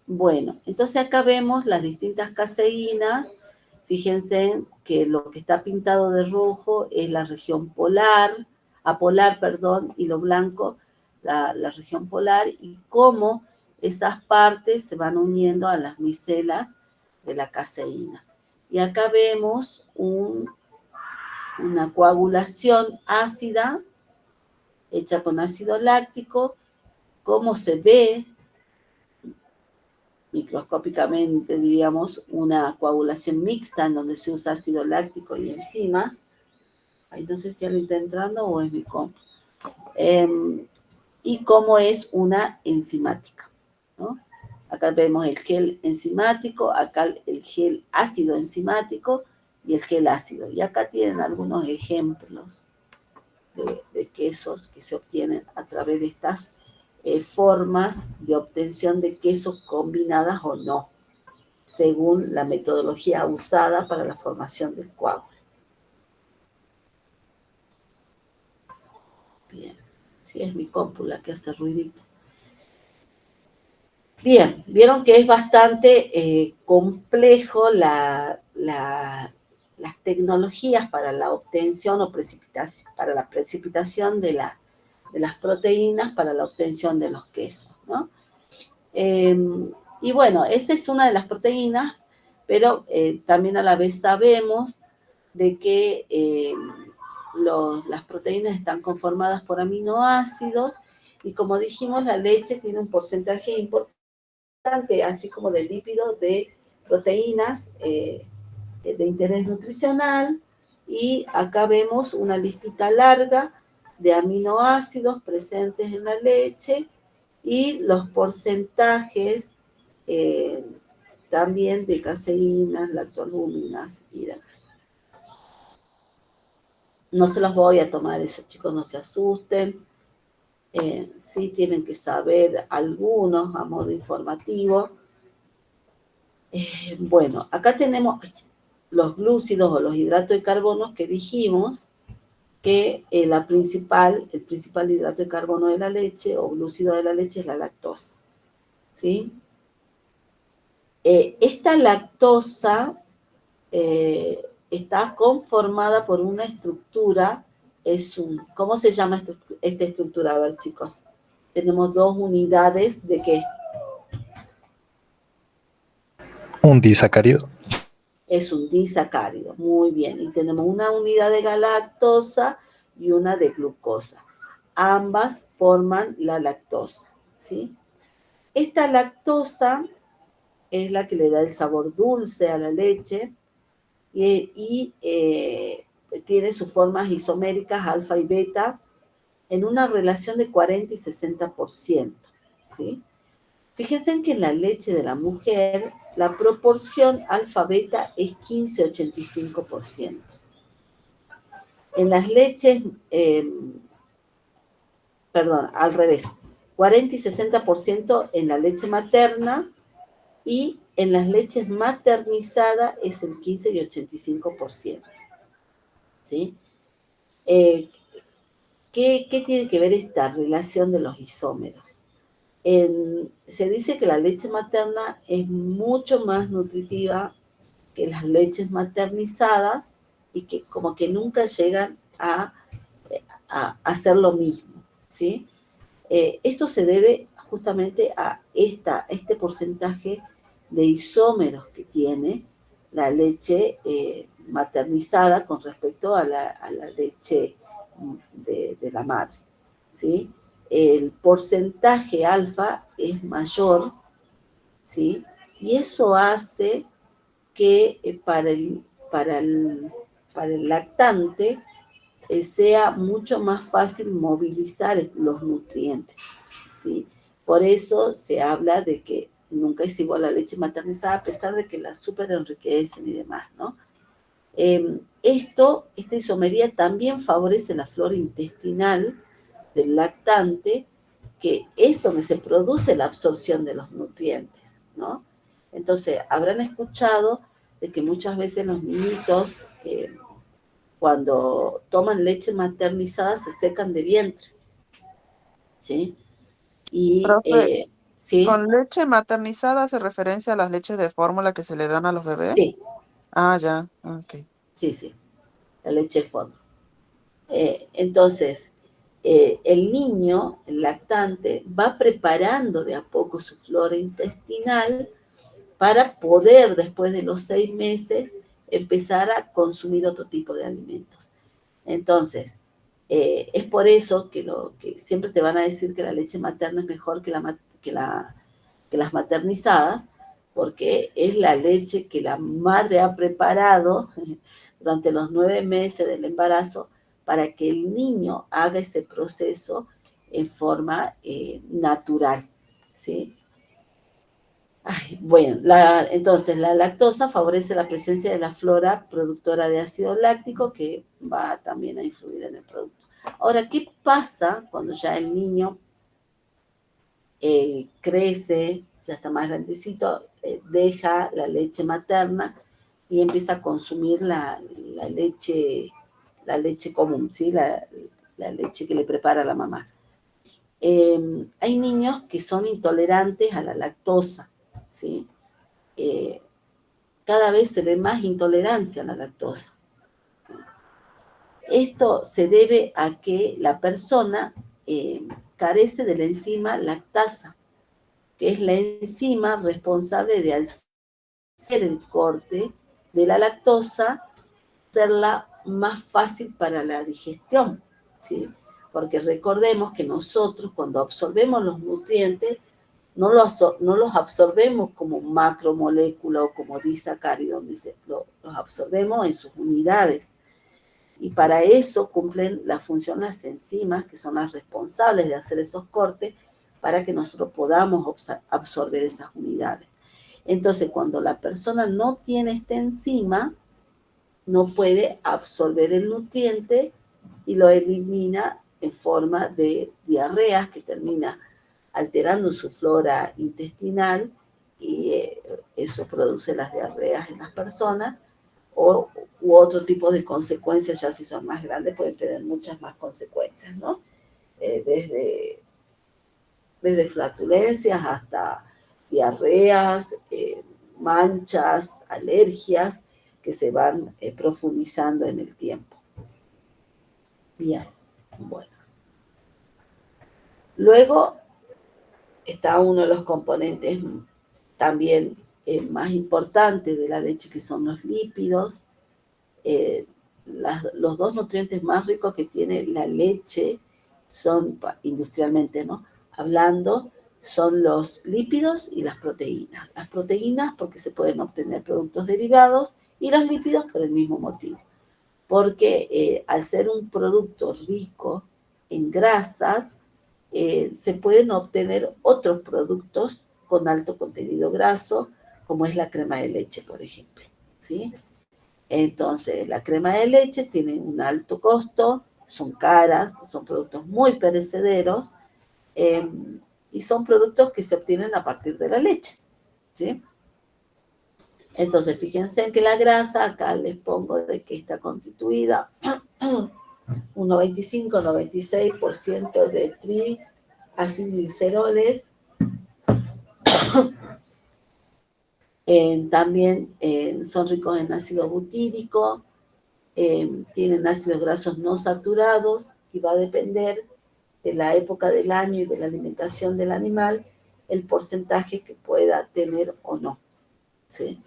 Bueno, entonces acá vemos las distintas caseínas. Fíjense que lo que está pintado de rojo es la región polar, apolar, perdón, y lo blanco, la región polar, y cómo esas partes se van uniendo a las micelas de la caseína. Y acá vemos una coagulación ácida hecha con ácido láctico, cómo se ve microscópicamente, diríamos, una coagulación mixta en donde se usa ácido láctico y enzimas. Ay, no sé si alguien está entrando o es mi comp. Y cómo es una enzimática, ¿no? Acá vemos el gel enzimático, acá el gel ácido enzimático y el gel ácido. Y acá tienen algunos ejemplos de quesos que se obtienen a través de estas formas de obtención de quesos combinadas o no, según la metodología usada para la formación del coágulo. Bien, sí es mi cómpula que hace ruidito. Bien, vieron que es bastante complejo las tecnologías para la obtención o precipitación, para la precipitación de las proteínas para la obtención de los quesos, ¿no? Eh, y bueno, esa es una de las proteínas, pero también a la vez sabemos de que las proteínas están conformadas por aminoácidos y como dijimos, la leche tiene un porcentaje importante, así como de lípidos, de proteínas de interés nutricional, Y acá vemos una listita larga de aminoácidos presentes en la leche y los porcentajes también de caseínas, lactoalbuminas y demás. No se los voy a tomar eso, chicos, no se asusten. Sí tienen que saber algunos a modo informativo. Bueno, acá tenemos los glúcidos o los hidratos de carbono que dijimos que el principal hidrato de carbono de la leche o glúcido de la leche es la lactosa, ¿sí? Esta lactosa está conformada por una estructura, ¿cómo se llama esta estructura? A ver, chicos, tenemos dos unidades de ¿qué? Un disacárido. Es un disacárido, muy bien. Y tenemos una unidad de galactosa y una de glucosa. Ambas forman la lactosa, ¿sí? Esta lactosa es la que le da el sabor dulce a la leche y tiene sus formas isoméricas alfa y beta en una relación de 40 y 60%, ¿sí? Fíjense en que en la leche de la mujer la proporción alfa-beta es 15-85%. En las leches, perdón, al revés, 40 y 60% en la leche materna y en las leches maternizadas es el 15 y 85%. ¿Sí? ¿Qué tiene que ver esta relación de los isómeros? Se dice que la leche materna es mucho más nutritiva que las leches maternizadas y que como que nunca llegan a hacer lo mismo, ¿sí? Esto se debe justamente a este porcentaje de isómeros que tiene la leche maternizada con respecto a la leche de la madre, ¿sí? El porcentaje alfa es mayor, ¿sí? Y eso hace que para el lactante sea mucho más fácil movilizar los nutrientes, ¿sí? Por eso se habla de que nunca es igual a la leche maternizada, a pesar de que la súper enriquecen y demás, ¿no? Esta isomería también favorece la flora intestinal del lactante, que es donde se produce la absorción de los nutrientes, ¿no? Entonces, habrán escuchado de que muchas veces los niñitos, cuando toman leche maternizada, se secan de vientre, ¿sí? Y, Profe, ¿sí? ¿con leche maternizada hace referencia a las leches de fórmula que se le dan a los bebés? Sí, Ah, ya, ok. sí, la leche fórmula. Entonces, el niño, el lactante, va preparando de a poco su flora intestinal para poder, después de los 6 meses, empezar a consumir otro tipo de alimentos. Entonces, es por eso que siempre te van a decir que la leche materna es mejor que las maternizadas, porque es la leche que la madre ha preparado durante los 9 meses del embarazo para que el niño haga ese proceso en forma natural, ¿sí? Ay, bueno, entonces la lactosa favorece la presencia de la flora productora de ácido láctico que va también a influir en el producto. Ahora, ¿qué pasa cuando ya el niño crece, ya está más grandecito, deja la leche materna y empieza a consumir la leche común, ¿sí? La leche que le prepara la mamá? Hay niños que son intolerantes a la lactosa, ¿sí? Cada vez se ve más intolerancia a la lactosa. Esto se debe a que la persona carece de la enzima lactasa, que es la enzima responsable de hacer el corte de la lactosa, hacerla más fácil para la digestión, ¿sí? Porque recordemos que nosotros cuando absorbemos los nutrientes, no los absorbemos como macromolécula o como disacárido, los absorbemos en sus unidades. Y para eso cumplen la función las enzimas, que son las responsables de hacer esos cortes, para que nosotros podamos absorber esas unidades. Entonces, cuando la persona no tiene esta enzima, no puede absorber el nutriente y lo elimina en forma de diarreas, que termina alterando su flora intestinal, y eso produce las diarreas en las personas, u otro tipo de consecuencias. Ya si son más grandes pueden tener muchas más consecuencias, ¿no? Desde flatulencias hasta diarreas, manchas, alergias, que se van profundizando en el tiempo. Bien, bueno. Luego está uno de los componentes también más importantes de la leche, que son los lípidos. Los dos nutrientes más ricos que tiene la leche son, industrialmente, ¿no?, hablando, son los lípidos y las proteínas. Las proteínas porque se pueden obtener productos derivados, y los lípidos por el mismo motivo. Porque al ser un producto rico en grasas, se pueden obtener otros productos con alto contenido graso, como es la crema de leche, por ejemplo, ¿sí? Entonces, la crema de leche tiene un alto costo, son caras, son productos muy perecederos, y son productos que se obtienen a partir de la leche, ¿sí? Entonces, fíjense que la grasa, acá les pongo de que está constituida un 95-96% de triacilgliceroles. También son ricos en ácido butírico, tienen ácidos grasos no saturados, y va a depender de la época del año y de la alimentación del animal el porcentaje que pueda tener o no, ¿sí?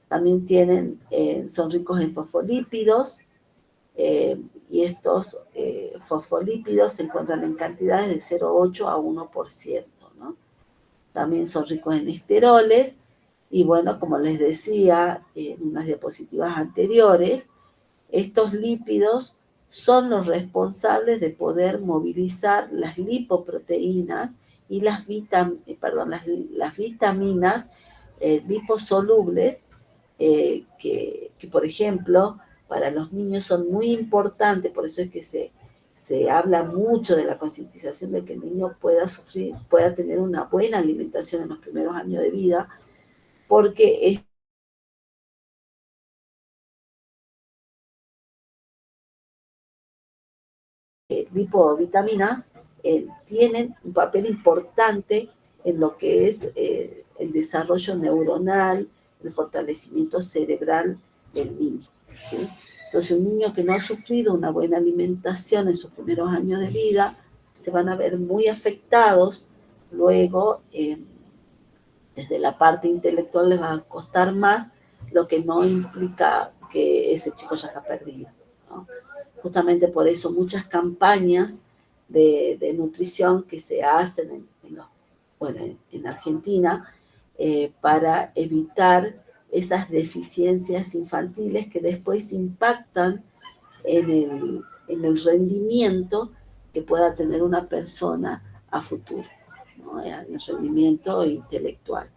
También son ricos en fosfolípidos, y estos fosfolípidos se encuentran en cantidades de 0,8 a 1%, ¿no? También son ricos en esteroles, y bueno, como les decía en unas diapositivas anteriores, estos lípidos son los responsables de poder movilizar las lipoproteínas y las vitaminas liposolubles, que, por ejemplo, para los niños son muy importantes. Por eso es que se habla mucho de la concientización de que el niño pueda tener una buena alimentación en los primeros años de vida, porque lipovitaminas tienen un papel importante en lo que es el desarrollo neuronal, el fortalecimiento cerebral del niño, ¿sí? Entonces, un niño que no ha sufrido una buena alimentación en sus primeros años de vida, se van a ver muy afectados. Luego, desde la parte intelectual les va a costar más, lo que no implica que ese chico ya está perdido, ¿no? Justamente por eso muchas campañas de nutrición que se hacen en Argentina, para evitar esas deficiencias infantiles que después impactan en el rendimiento que pueda tener una persona a futuro, ¿no?, en el rendimiento intelectual.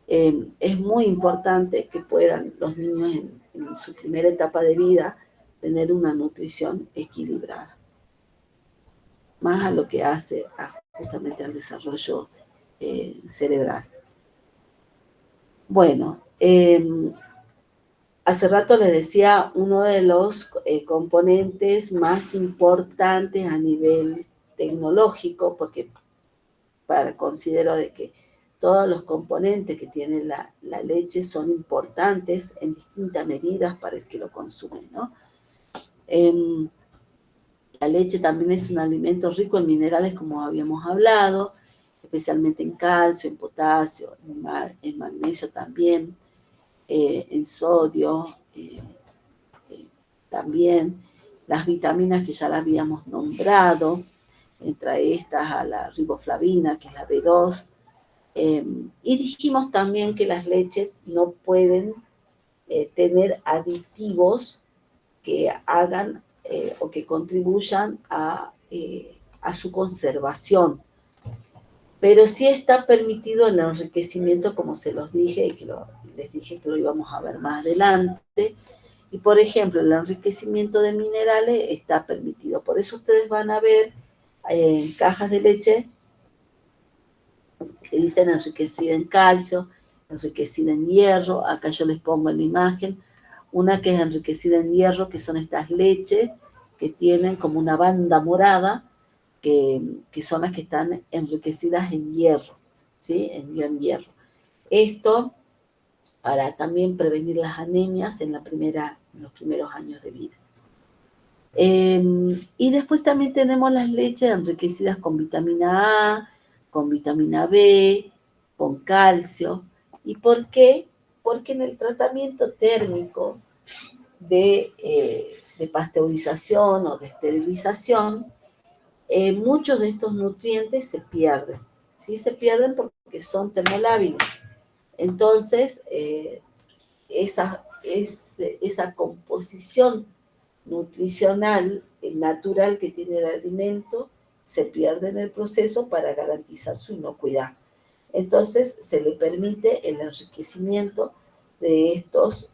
Es muy importante que puedan los niños en su primera etapa de vida tener una nutrición equilibrada, más a lo que hace justamente al desarrollo cerebral. Bueno, hace rato les decía, uno de los componentes más importantes a nivel tecnológico, porque considero de que todos los componentes que tiene la leche son importantes en distintas medidas para el que lo consume, ¿no? La leche también es un alimento rico en minerales, como habíamos hablado, especialmente en calcio, en potasio, en magnesio también, en sodio, también las vitaminas que ya las habíamos nombrado, entre estas a la riboflavina, que es la B2, y dijimos también que las leches no pueden tener aditivos que hagan o que contribuyan a su conservación. Pero sí está permitido el enriquecimiento, como se los dije, y que les dije que lo íbamos a ver más adelante. Y, por ejemplo, el enriquecimiento de minerales está permitido. Por eso ustedes van a ver en cajas de leche que dicen enriquecida en calcio, enriquecida en hierro. Acá yo les pongo en la imagen una que es enriquecida en hierro, que son estas leches que tienen como una banda morada, que son las que están enriquecidas en hierro, ¿sí? En hierro. Esto para también prevenir las anemias en los primeros años de vida. Y después también tenemos las leches enriquecidas con vitamina A, con vitamina B, con calcio. ¿Y por qué? Porque en el tratamiento térmico de pasteurización o de esterilización, muchos de estos nutrientes se pierden, ¿sí? Se pierden porque son termolábiles. Entonces, esa composición nutricional natural que tiene el alimento se pierde en el proceso para garantizar su inocuidad. Entonces, se le permite el enriquecimiento de estos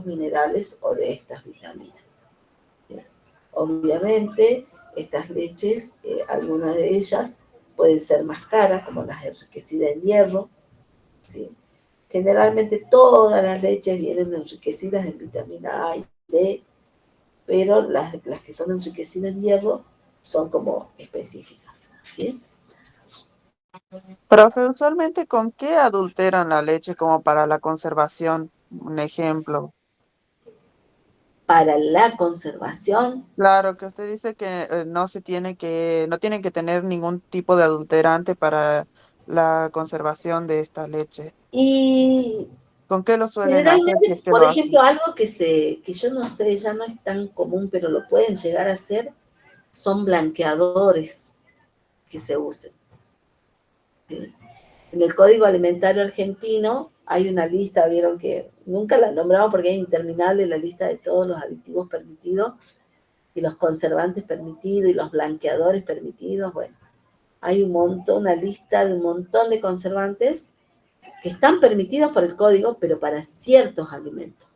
minerales o de estas vitaminas. Obviamente, estas leches, algunas de ellas pueden ser más caras, como las enriquecidas en hierro, ¿sí? Generalmente todas las leches vienen enriquecidas en vitamina A y D, pero las que son enriquecidas en hierro son como específicas, ¿sí? Profe, usualmente ¿con qué adulteran la leche como para la conservación? Un ejemplo. Para la conservación. Claro, que usted dice que no tienen que tener ningún tipo de adulterante para la conservación de esta leche. Y ¿Con qué lo suelen hacer si es generalmente, que por lo hacen? ejemplo, algo que yo no sé, ya no es tan común, pero lo pueden llegar a hacer, son blanqueadores que se usen, ¿sí? En el Código Alimentario Argentino hay una lista, vieron que nunca la nombramos porque es interminable la lista de todos los aditivos permitidos y los conservantes permitidos y los blanqueadores permitidos. Bueno, hay una lista de un montón de conservantes que están permitidos por el código, pero para ciertos alimentos,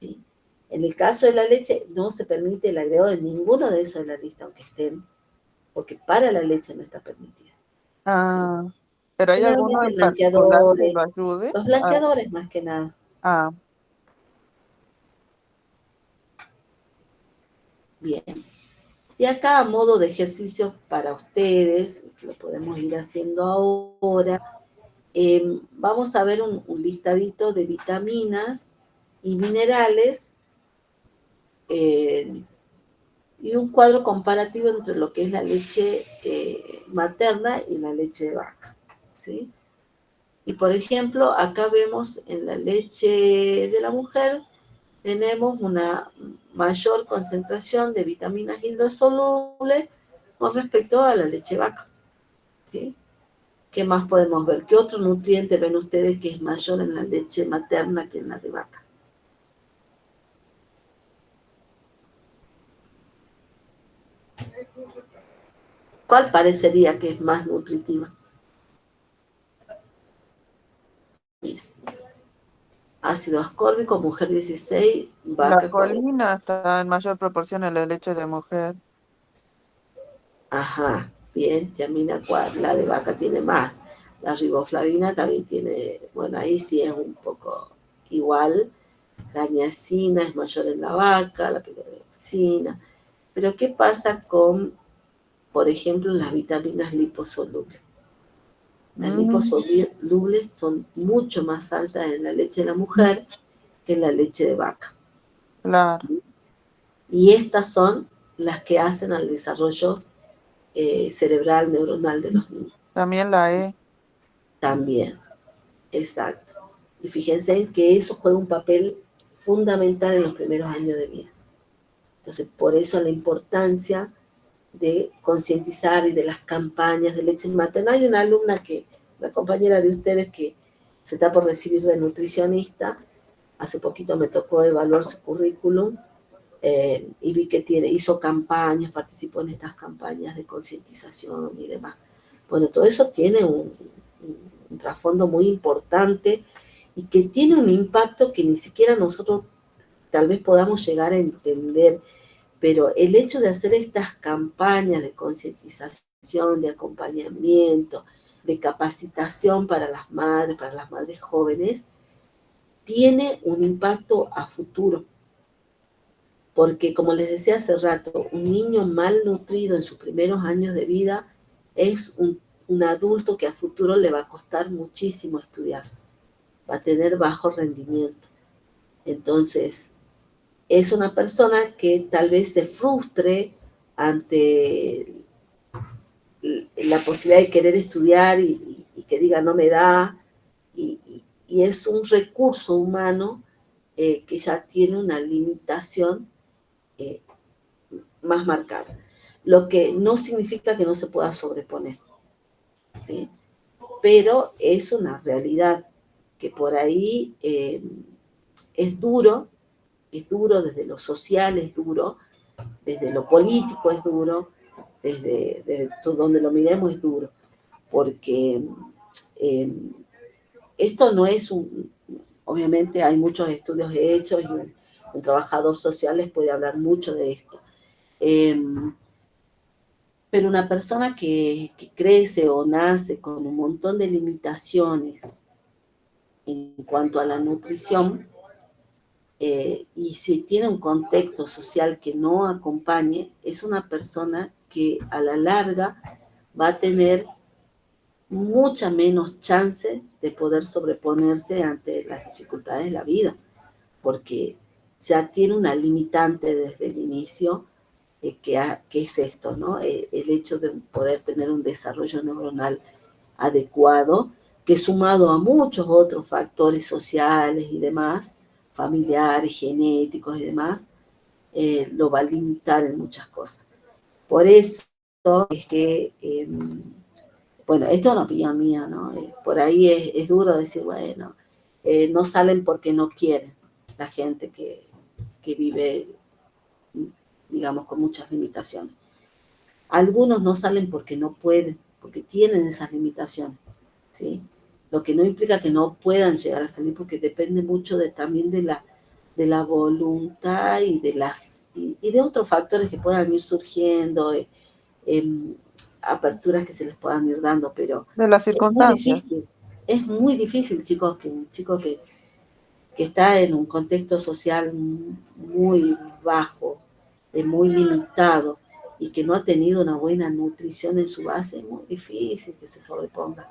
¿sí? En el caso de la leche no se permite el agregado de ninguno de esos en la lista, aunque estén, porque para la leche no está permitida, Ah, ¿sí? pero ¿hay alguno Generalmente en particular que blanqueadores, lo ayude? los blanqueadores más que nada. Ah, Bien. Y acá a modo de ejercicio para ustedes, que lo podemos ir haciendo ahora, vamos a ver un listadito de vitaminas y minerales y un cuadro comparativo entre lo que es la leche materna y la leche de vaca, ¿sí? Y por ejemplo, acá vemos en la leche de la mujer, tenemos una mayor concentración de vitaminas hidrosolubles con respecto a la leche vaca, ¿sí? ¿Qué más podemos ver? ¿Qué otro nutriente ven ustedes que es mayor en la leche materna que en la de vaca? ¿Cuál parecería que es más nutritiva? Mira, ácido ascórbico, mujer 16, la vaca 40. colina está en mayor proporción en la leche de mujer. Ajá, bien, tiamina 4, la de vaca tiene más. La riboflavina también tiene, bueno, ahí sí es un poco igual. La niacina es mayor en la vaca, la piroxina. Pero ¿qué pasa con, por ejemplo, las vitaminas liposolubles? Las Mm, liposolubles son mucho más altas en la leche de la mujer que en la leche de vaca. claro, Y estas son las que hacen al desarrollo cerebral, neuronal de los niños. también la E. También, exacto. Y fíjense en que eso juega un papel fundamental en los primeros años de vida. Entonces, por eso la importancia de concientizar y de las campañas de leche materna. Hay una alumna una compañera de ustedes que se está por recibir de nutricionista, hace poquito me tocó evaluar su currículum, y vi que hizo campañas, participó en estas campañas de concientización y demás. Bueno, todo eso tiene un trasfondo muy importante y que tiene un impacto que ni siquiera nosotros tal vez podamos llegar a entender, pero el hecho de hacer estas campañas de concientización, de acompañamiento, de capacitación para las madres jóvenes, tiene un impacto a futuro. Porque, como les decía hace rato, un niño malnutrido en sus primeros años de vida es un adulto que a futuro le va a costar muchísimo estudiar, va a tener bajo rendimiento. Entonces, es una persona que tal vez se frustre ante la posibilidad de querer estudiar y que diga no me da, y es un recurso humano que ya tiene una limitación más marcada, lo que no significa que no se pueda sobreponer, ¿sí? Pero es una realidad que por ahí es duro desde lo social, es duro, desde lo político es duro, desde donde lo miremos es duro, porque esto no es obviamente hay muchos estudios hechos y un trabajador social les puede hablar mucho de esto. Pero una persona que crece o nace con un montón de limitaciones en cuanto a la nutrición, y si tiene un contexto social que no acompañe, es una persona que a la larga va a tener mucha menos chance de poder sobreponerse ante las dificultades de la vida, porque ya tiene una limitante desde el inicio, que es esto, ¿no? El hecho de poder tener un desarrollo neuronal adecuado, que sumado a muchos otros factores sociales y demás, familiares, genéticos y demás, lo va a limitar en muchas cosas. Por eso es que, bueno, esto es una opinión mía, ¿no? Por ahí es duro decir, bueno, no salen porque no quieren la gente que vive, digamos, con muchas limitaciones. Algunos no salen porque no pueden, porque tienen esas limitaciones, ¿sí? Lo que no implica que no puedan llegar a salir, porque depende mucho también de la voluntad y de otros factores que puedan ir surgiendo, aperturas que se les puedan ir dando, pero De las circunstancias. es muy difícil, chicos, que un chico que está en un contexto social muy bajo, muy limitado, y que no ha tenido una buena nutrición en su base, es muy difícil que se sobreponga.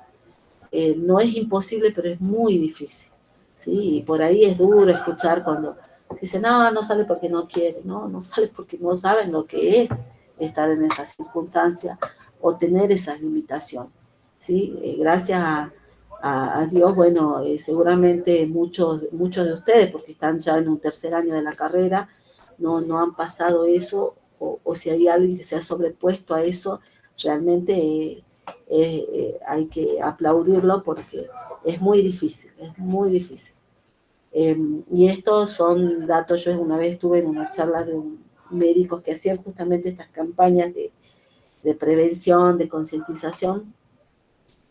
No es imposible, pero es muy difícil, ¿sí? Y por ahí es duro escuchar cuando se dice, no sale porque no quiere, no sale porque no saben lo que es estar en esa circunstancia o tener esas limitaciones, ¿sí? Gracias a Dios, bueno, seguramente muchos de ustedes, porque están ya en un tercer año de la carrera, no han pasado eso, o si hay alguien que se ha sobrepuesto a eso, realmente hay que aplaudirlo porque es muy difícil, es muy difícil. Y estos son datos, yo una vez estuve en una charla de médicos que hacían justamente estas campañas de prevención, de concientización,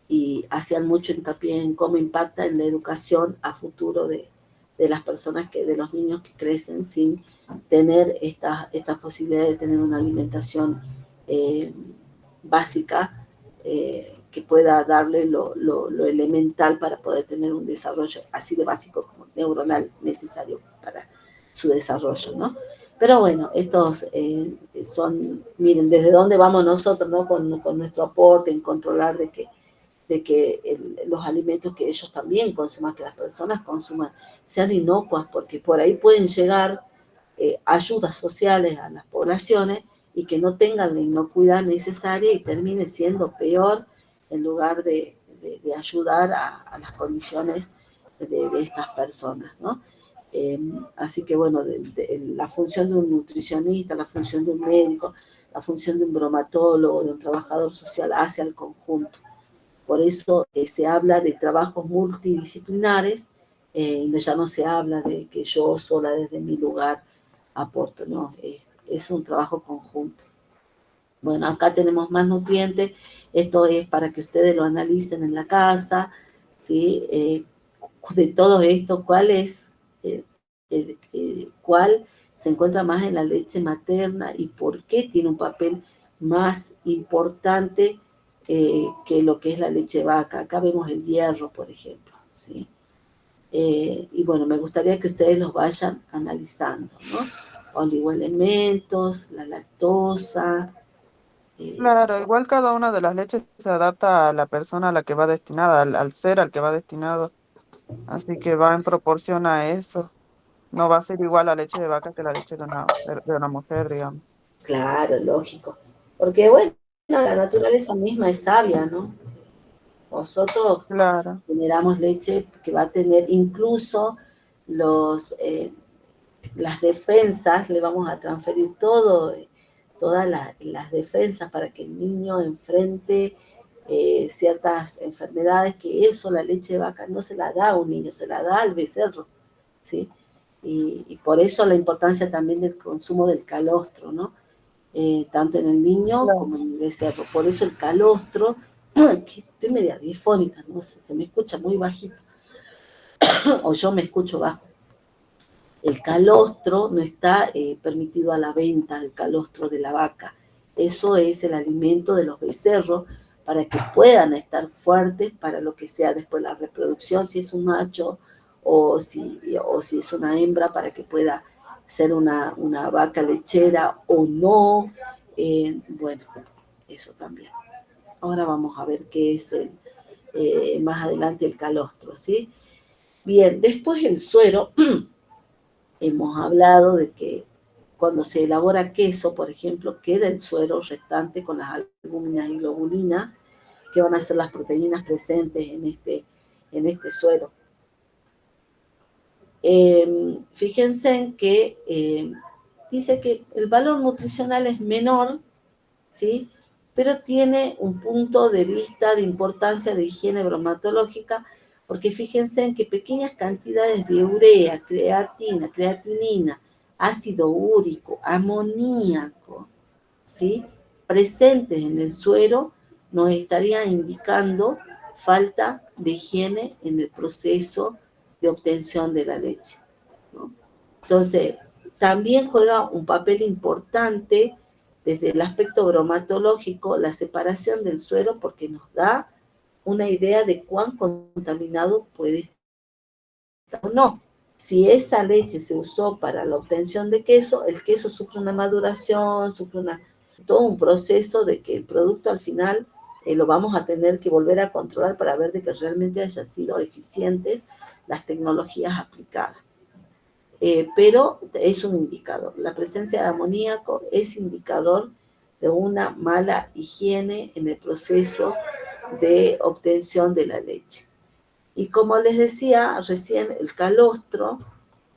y hacían mucho hincapié en cómo impacta en la educación a futuro de las personas, de los niños que crecen sin tener esta posibilidad de tener una alimentación básica, que pueda darle lo elemental para poder tener un desarrollo así de básico como neuronal necesario para su desarrollo, ¿no? Pero bueno, estos son, miren, desde dónde vamos nosotros, ¿no? Con nuestro aporte en controlar de que los alimentos que ellos también consuman, que las personas consuman, sean inocuas, porque por ahí pueden llegar ayudas sociales a las poblaciones y que no tengan la inocuidad necesaria y termine siendo peor en lugar de ayudar a las condiciones de estas personas, ¿no? Así que bueno, la función de un nutricionista, la función de un médico, la función de un bromatólogo, de un trabajador social hacia el conjunto. Por eso se habla de trabajos multidisciplinares, y ya no se habla de que yo sola desde mi lugar aporto, ¿no? Es un trabajo conjunto. Bueno, acá tenemos más nutrientes. Esto es para que ustedes lo analicen en la casa, ¿sí? De todo esto, cuál se encuentra más en la leche materna y por qué tiene un papel más importante que lo que es la leche vaca. Acá vemos el hierro, por ejemplo, ¿sí? Y bueno, me gustaría que ustedes los vayan analizando, ¿no? Oligoelementos, la lactosa. Claro, igual cada una de las leches se adapta a la persona a la que va destinada, al ser al que va destinado. Así que va en proporción a eso. No va a ser igual la leche de vaca que la leche de una mujer, digamos. Claro, lógico. Porque bueno, la naturaleza misma es sabia, ¿no? Nosotros Claro, generamos leche que va a tener incluso las defensas, le vamos a transferir todas las defensas para que el niño enfrente ciertas enfermedades, que eso la leche de vaca no se la da a un niño, se la da al becerro, ¿sí? Y por eso la importancia también del consumo del calostro, ¿no? Tanto en el niño claro. como en el becerro. Por eso el calostro, que estoy media difónica, no sé, se me escucha muy bajito, o yo me escucho bajo. El calostro no está permitido a la venta, el calostro de la vaca. Eso es el alimento de los becerros para que puedan estar fuertes para lo que sea después la reproducción, si es un macho o si es una hembra, para que pueda ser una vaca lechera o no. Bueno, eso también. Ahora vamos a ver qué es más adelante el calostro, ¿sí? Bien, después el suero. Hemos hablado de que cuando se elabora queso, por ejemplo, queda el suero restante con las albúminas y globulinas, que van a ser las proteínas presentes en este suero. Fíjense en que dice que el valor nutricional es menor, ¿sí? Pero tiene un punto de vista de importancia de higiene bromatológica, porque fíjense en que pequeñas cantidades de urea, creatinina, ácido úrico, amoníaco, ¿sí? Presentes en el suero nos estarían indicando falta de higiene en el proceso de obtención de la leche, ¿no? Entonces, también juega un papel importante desde el aspecto bromatológico la separación del suero, porque nos da una idea de cuán contaminado puede estar o no. Si esa leche se usó para la obtención de queso, el queso sufre una maduración, todo un proceso de que el producto al final lo vamos a tener que volver a controlar para ver de que realmente hayan sido eficientes las tecnologías aplicadas. Pero es un indicador. La presencia de amoníaco es indicador de una mala higiene en el proceso de obtención de la leche. Y como les decía recién, el calostro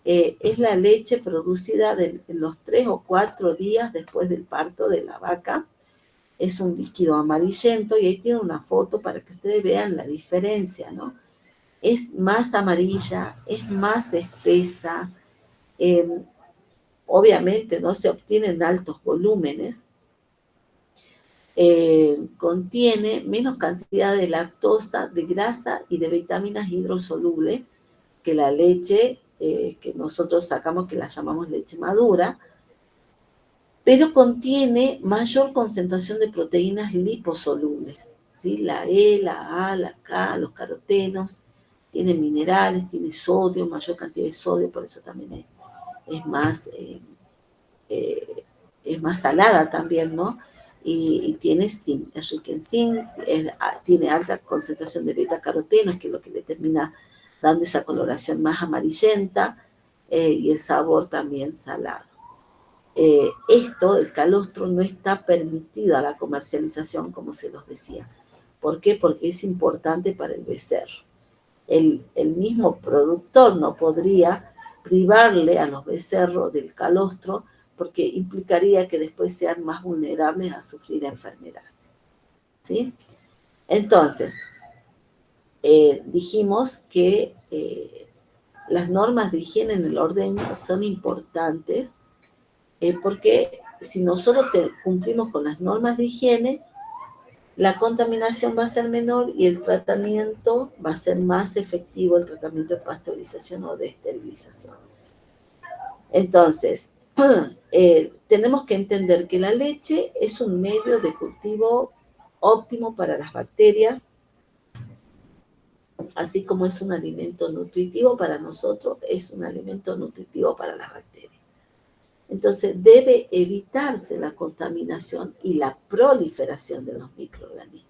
es la leche producida en los 3 o 4 días después del parto de la vaca. Es un líquido amarillento y ahí tiene una foto para que ustedes vean la diferencia, ¿no? Es más amarilla, es más espesa. Obviamente no se obtienen altos volúmenes, contiene menos cantidad de lactosa, de grasa y de vitaminas hidrosolubles que la leche que nosotros sacamos, que la llamamos leche madura, pero contiene mayor concentración de proteínas liposolubles, ¿sí? La E, la A, la K, los carotenos, tiene minerales, tiene sodio, mayor cantidad de sodio, por eso también es más... es más salada también, ¿no? Y tiene zinc, es rica en zinc, tiene alta concentración de beta-carotenos, que es lo que le termina dando esa coloración más amarillenta, y el sabor también salado. El calostro, no está permitida la comercialización, como se los decía. ¿Por qué? Porque es importante para el becerro. El mismo productor no podría privarle a los becerros del calostro, porque implicaría que después sean más vulnerables a sufrir enfermedades, ¿sí? Entonces, dijimos que las normas de higiene en el ordeño son importantes porque si nosotros cumplimos con las normas de higiene, la contaminación va a ser menor y el tratamiento va a ser más efectivo, el tratamiento de pasteurización o de esterilización. Entonces, tenemos que entender que la leche es un medio de cultivo óptimo para las bacterias, así como es un alimento nutritivo para nosotros, es un alimento nutritivo para las bacterias. Entonces, debe evitarse la contaminación y la proliferación de los microorganismos.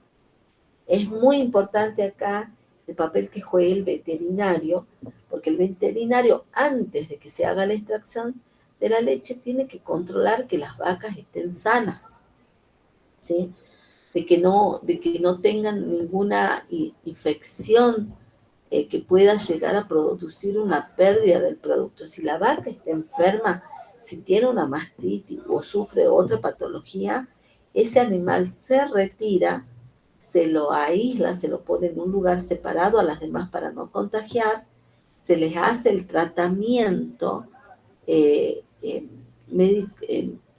Es muy importante acá el papel que juegue el veterinario, porque el veterinario, antes de que se haga la extracción de la leche, tiene que controlar que las vacas estén sanas, ¿sí? De que no tengan ninguna infección que pueda llegar a producir una pérdida del producto. Si la vaca está enferma, si tiene una mastitis o sufre otra patología, ese animal se retira, se lo aísla, se lo pone en un lugar separado a las demás para no contagiar, se les hace el tratamiento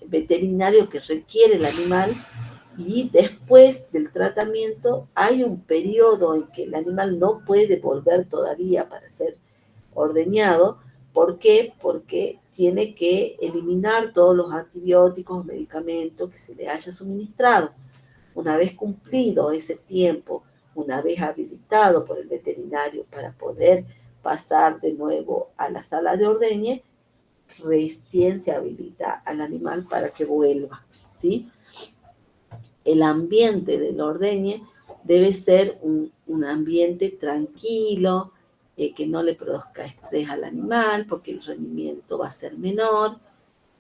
veterinario que requiere el animal, y después del tratamiento hay un periodo en que el animal no puede volver todavía para ser ordeñado. ¿Por qué? Porque tiene que eliminar todos los antibióticos, medicamentos que se le haya suministrado. Una vez cumplido ese tiempo, una vez habilitado por el veterinario para poder pasar de nuevo a la sala de ordeñe, recién se habilita al animal para que vuelva, ¿sí? El ambiente del ordeñe debe ser un ambiente tranquilo, que no le produzca estrés al animal, porque el rendimiento va a ser menor.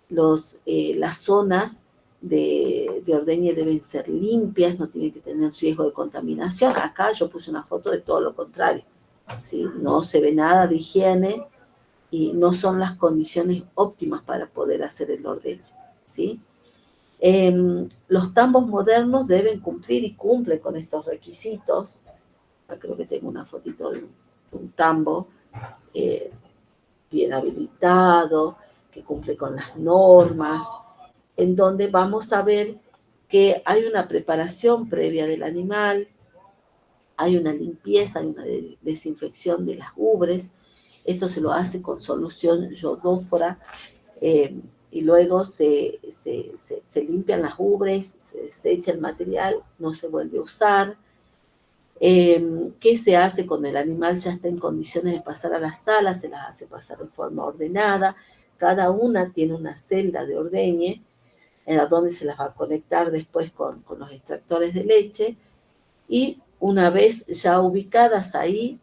Las zonas de ordeñe deben ser limpias, no tienen que tener riesgo de contaminación. Acá yo puse una foto de todo lo contrario, ¿sí? No se ve nada de higiene y no son las condiciones óptimas para poder hacer el ordeñe, ¿sí? Los tambos modernos deben cumplir y cumplen con estos requisitos. Acá creo que tengo una fotito de un tambo bien habilitado, que cumple con las normas, en donde vamos a ver que hay una preparación previa del animal, hay una limpieza, hay una desinfección de las ubres. Esto se lo hace con solución yodófora, y luego se limpian las ubres, se desecha el material, no se vuelve a usar. ¿Qué se hace cuando el animal ya está en condiciones de pasar a la sala? Se las hace pasar de forma ordenada. Cada una tiene una celda de ordeñe, a donde se las va a conectar después con los extractores de leche, y una vez ya ubicadas ahí,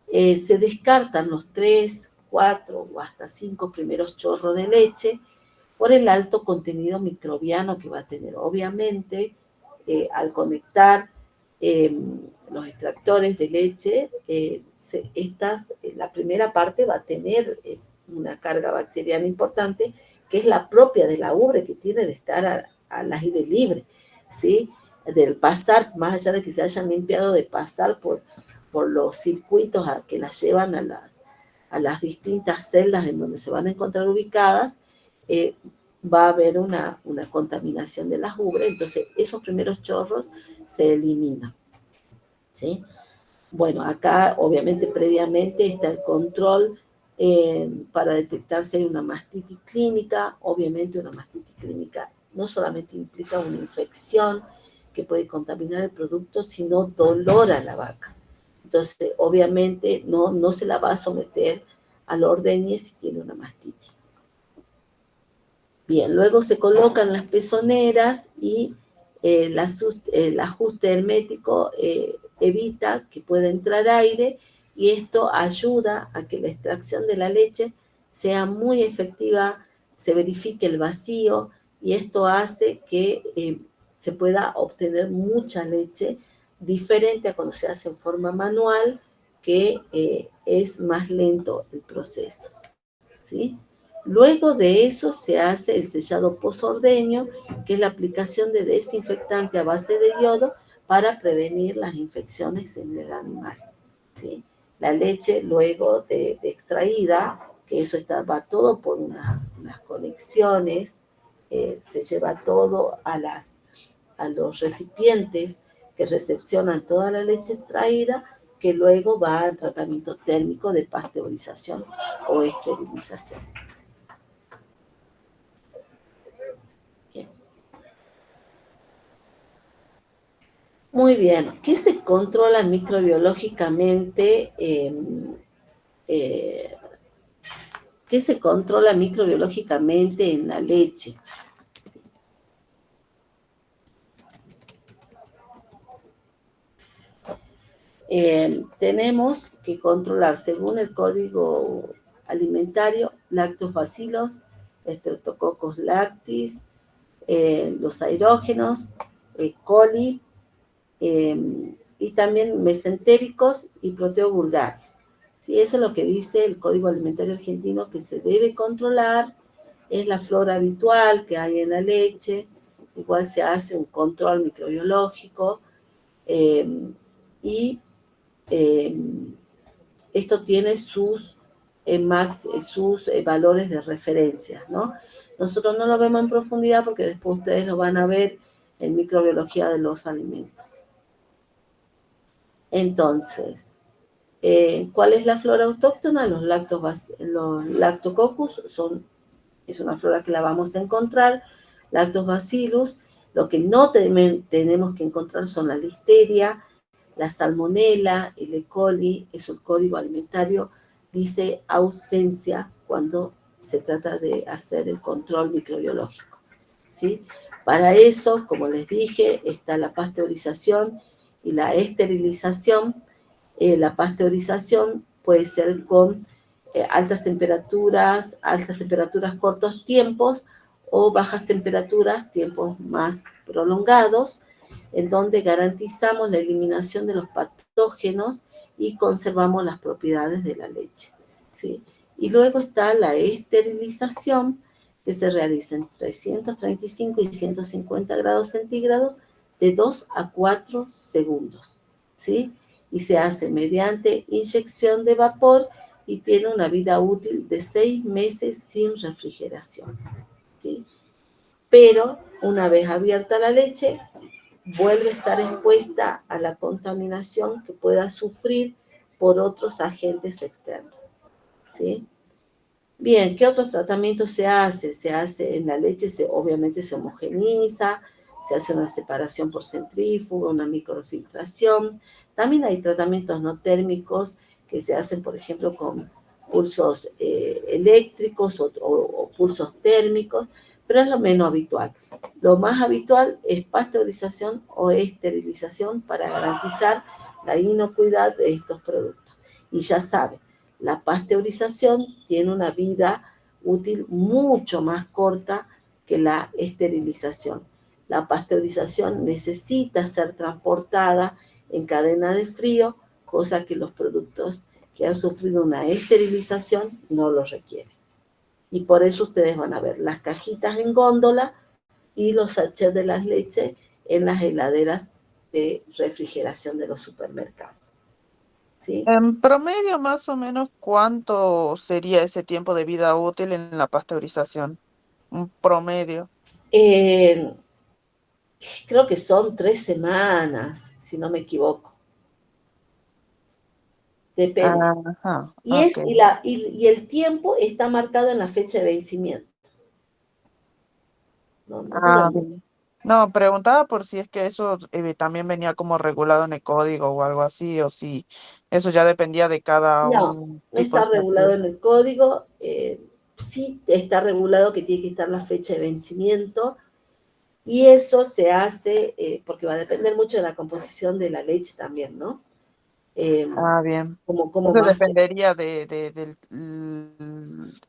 se descartan los 3, 4 o hasta 5 primeros chorros de leche por el alto contenido microbiano que va a tener. Obviamente, al conectar los extractores de leche, la primera parte va a tener una carga bacteriana importante, que es la propia de la ubre, que tiene de estar al aire libre, ¿sí? Del pasar, más allá de que se hayan limpiado, de pasar por los circuitos que las llevan a las distintas celdas en donde se van a encontrar ubicadas, va a haber una contaminación de las ubres. Entonces esos primeros chorros se eliminan, ¿sí? Bueno, acá obviamente previamente está el control para detectar si hay una mastitis clínica. Obviamente una mastitis clínica no solamente implica una infección que puede contaminar el producto, sino dolor a la vaca. Entonces, obviamente no se la va a someter al ordeñe si tiene una mastitis. Bien, luego se colocan las pezoneras y el ajuste hermético evita que pueda entrar aire, y esto ayuda a que la extracción de la leche sea muy efectiva, se verifique el vacío, y esto hace que se pueda obtener mucha leche, diferente a cuando se hace en forma manual, que es más lento el proceso, ¿sí? Luego de eso se hace el sellado posordeño, que es la aplicación de desinfectante a base de yodo para prevenir las infecciones en el animal, ¿sí? La leche luego de extraída, que eso va todo por unas conexiones se lleva todo a los recipientes que recepcionan toda la leche extraída, que luego va al tratamiento térmico de pasteurización o esterilización. Bien. Muy bien. ¿Qué se controla microbiológicamente? ¿Qué se controla microbiológicamente en la leche? Tenemos que controlar, según el código alimentario, lactobacillus, Streptococcus lactis, los aerógenos, coli, y también mesentéricos y proteovulgaris. ¿Sí? Eso es lo que dice el Código Alimentario Argentino, que se debe controlar. Es la flora habitual que hay en la leche. Igual se hace un control microbiológico. Y esto tiene sus valores de referencia, ¿no? Nosotros no lo vemos en profundidad porque después ustedes lo van a ver en microbiología de los alimentos. Entonces, ¿cuál es la flora autóctona? Los lactococcus es una flora que la vamos a encontrar. Lactobacillus, lo que no tenemos que encontrar son la listeria, la salmonela, el E. coli. Eso el código alimentario dice ausencia cuando se trata de hacer el control microbiológico, ¿sí? Para eso, como les dije, está la pasteurización y la esterilización. La pasteurización puede ser con altas temperaturas, cortos tiempos, o bajas temperaturas, tiempos más prolongados, en donde garantizamos la eliminación de los patógenos y conservamos las propiedades de la leche, ¿sí? Y luego está la esterilización, que se realiza entre 135 y 150 grados centígrados de 2 a 4 segundos, ¿sí? Y se hace mediante inyección de vapor y tiene una vida útil de 6 meses sin refrigeración, ¿sí? Pero una vez abierta la leche, vuelve a estar expuesta a la contaminación que pueda sufrir por otros agentes externos, ¿sí? Bien, ¿qué otros tratamientos se hace? Se hace en la leche, obviamente se homogeniza, se hace una separación por centrífuga, una microfiltración. También hay tratamientos no térmicos que se hacen, por ejemplo, con pulsos eléctricos o pulsos térmicos, pero es lo menos habitual. Lo más habitual es pasteurización o esterilización para garantizar la inocuidad de estos productos. Y ya saben, la pasteurización tiene una vida útil mucho más corta que la esterilización. La pasteurización necesita ser transportada en cadena de frío, cosa que los productos que han sufrido una esterilización no lo requieren. Y por eso ustedes van a ver las cajitas en góndola y los sachets de las leches en las heladeras de refrigeración de los supermercados, ¿sí? En promedio, más o menos, ¿cuánto sería ese tiempo de vida útil en la pasteurización? Un promedio. Creo que son 3 semanas, si no me equivoco. Depende. Ajá, Y, ok. y el tiempo está marcado en la fecha de vencimiento. No dura mucho. Bien. No, preguntaba por si es que eso también venía como regulado en el código o algo así, o si eso ya dependía de cada No, un no tipo está de regulado sachet. en el código. Sí está regulado que tiene que estar la fecha de vencimiento. Y eso se hace porque va a depender mucho de la composición de la leche también, ¿no? Bien. Cómo Eso más. dependería del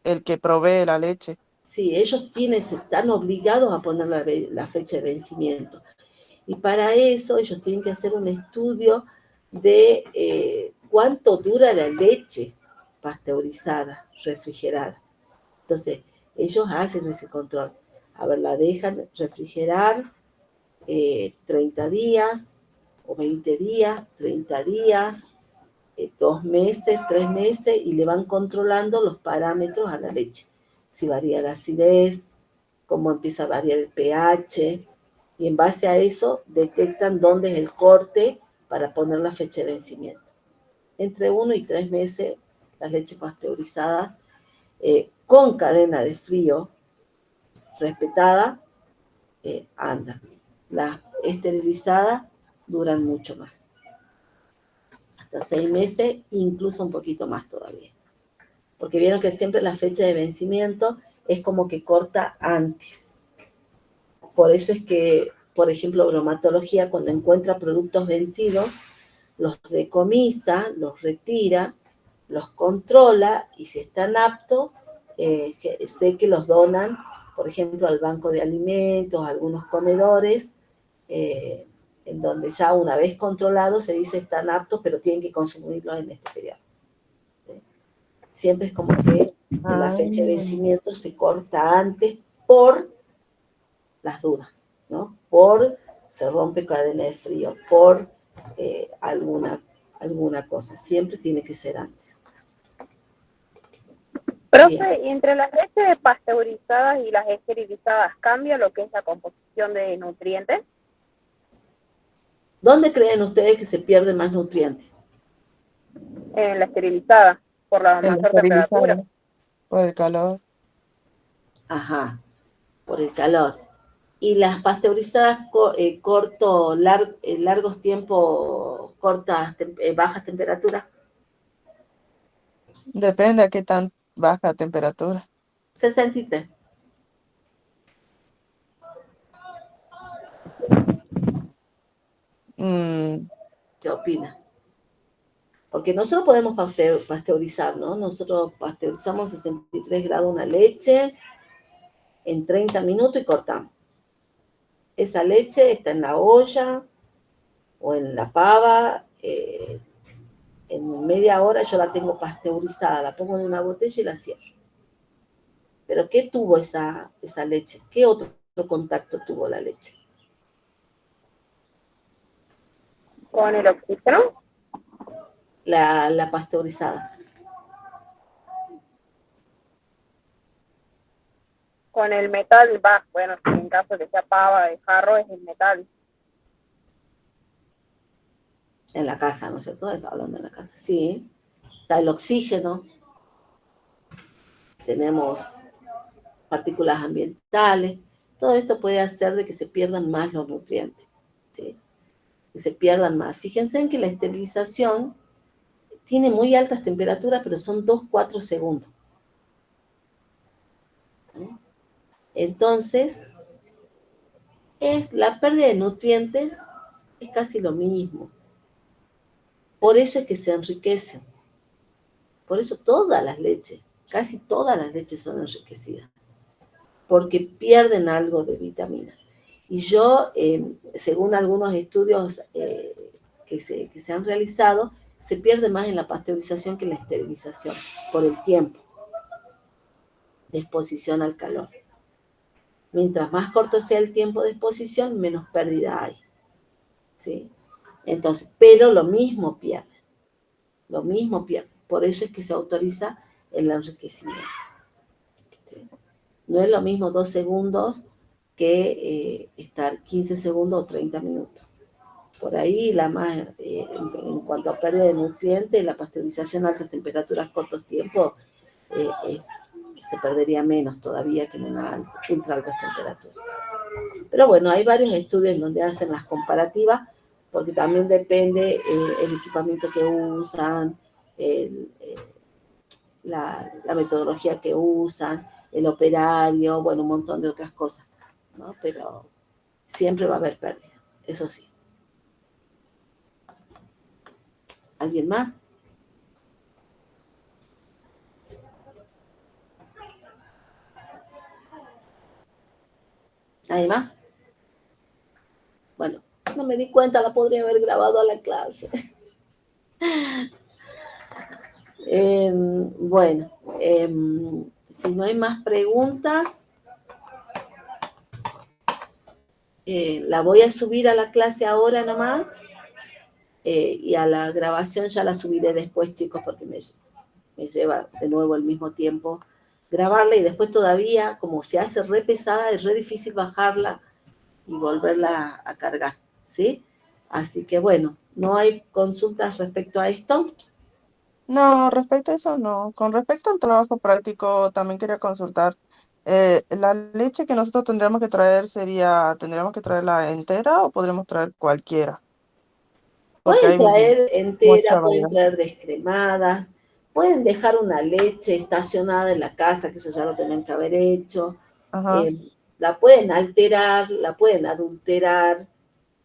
el que provee la leche. Sí, ellos están obligados a poner la fecha de vencimiento. Y para eso ellos tienen que hacer un estudio de cuánto dura la leche pasteurizada, refrigerada. Entonces, ellos hacen ese control. A ver, la dejan refrigerar 30 días o 20 días, 30 días, 2 meses, 3 meses, y le van controlando los parámetros a la leche. Si varía la acidez, cómo empieza a variar el pH, y en base a eso detectan dónde es el corte para poner la fecha de vencimiento. Entre 1 y 3 meses, las leches pasteurizadas con cadena de frío respetada andan. Las esterilizadas duran mucho más. Hasta 6 meses, incluso un poquito más todavía. Porque vieron que siempre la fecha de vencimiento es como que corta antes. Por eso es que, por ejemplo, bromatología, cuando encuentra productos vencidos, los decomisa, los retira, los controla y si están aptos, sé que los donan, por ejemplo, al banco de alimentos, a algunos comedores, en donde ya una vez controlados se dice están aptos, pero tienen que consumirlos en este periodo. ¿Sí? Siempre es como que la fecha de vencimiento se corta antes por las dudas, ¿no? Por se rompe cadena de frío, por alguna cosa. Siempre tiene que ser antes. Profe, ¿y entre las leches pasteurizadas y las esterilizadas cambia lo que es la composición de nutrientes? ¿Dónde creen ustedes que se pierde más nutrientes? En la esterilizada, por la mayor temperatura. Por el calor. Ajá, por el calor. Y las pasteurizadas largos tiempos, bajas temperaturas. Depende a qué tan baja temperatura. 63. ¿Qué opina? Porque nosotros podemos pasteurizar, ¿no? Nosotros pasteurizamos 63 grados una leche en 30 minutos y cortamos. Esa leche está en la olla o en la pava, en media hora yo la tengo pasteurizada, la pongo en una botella y la cierro. ¿Pero qué tuvo esa leche? ¿Qué otro contacto tuvo la leche? ¿Con el oxígeno? La pasteurizada. Con el metal, bueno, en caso de que sea pava de jarro, es el metal. En la casa, ¿no es cierto? Está hablando en la casa. Sí. Está el oxígeno. Tenemos partículas ambientales. Todo esto puede hacer de que se pierdan más los nutrientes. ¿Sí? Que se pierdan más. Fíjense en que la esterilización tiene muy altas temperaturas, pero son 2-4 segundos. ¿Sí? Entonces, la pérdida de nutrientes es casi lo mismo. Por eso es que se enriquecen. Por eso todas las leches, casi todas las leches son enriquecidas. Porque pierden algo de vitamina. Y yo, según algunos estudios que se han realizado, se pierde más en la pasteurización que en la esterilización, por el tiempo de exposición al calor. Mientras más corto sea el tiempo de exposición, menos pérdida hay. ¿Sí? Entonces, pero lo mismo pierde. Lo mismo pierde. Por eso es que se autoriza el enriquecimiento. ¿Sí? No es lo mismo 2 segundos que estar 15 segundos o 30 minutos. Por ahí en cuanto a pérdida de nutrientes, la pasteurización a altas temperaturas, cortos tiempos, se perdería menos todavía que en una ultra altas temperaturas. Pero bueno, hay varios estudios en donde hacen las comparativas, porque también depende el equipamiento que usan, la metodología que usan, el operario, bueno, un montón de otras cosas, ¿no? Pero siempre va a haber pérdida, eso sí. ¿Alguien más? ¿Nadie más? Bueno, no me di cuenta, la podría haber grabado a la clase. Bueno, si no hay más preguntas, la voy a subir a la clase ahora nomás, y a la grabación ya la subiré después, chicos, porque me lleva de nuevo el mismo tiempo grabarla y después todavía, como se hace re pesada, es re difícil bajarla y volverla a cargar, ¿sí? Así que bueno, ¿no hay consultas respecto a esto? No, respecto a eso no. Con respecto al trabajo práctico, también quería consultar. La leche que nosotros tendríamos que traer ¿tendríamos que traerla entera o podríamos traer cualquiera? Porque Pueden hay traer entera, mucha pueden variedad. traer descremadas, pueden dejar una leche estacionada en la casa, que eso ya lo tienen que haber hecho. Ajá. La pueden alterar, la pueden adulterar.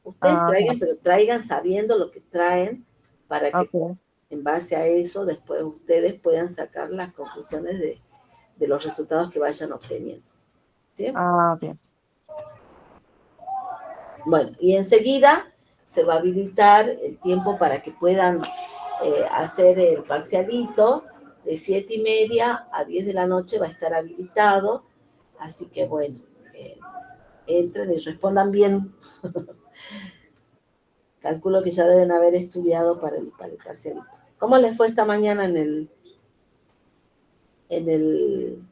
Ustedes Ajá. traigan, pero traigan sabiendo lo que traen para que Ok. en base a eso después ustedes puedan sacar las conclusiones de los resultados que vayan obteniendo. ¿Sí? Ah, bien. Bueno, y enseguida se va a habilitar el tiempo para que puedan hacer el parcialito de 7:30 a 10 de la noche va a estar habilitado, así que bueno, entren y respondan bien. Calculo que ya deben haber estudiado para el parcialito. ¿Cómo les fue esta mañana en el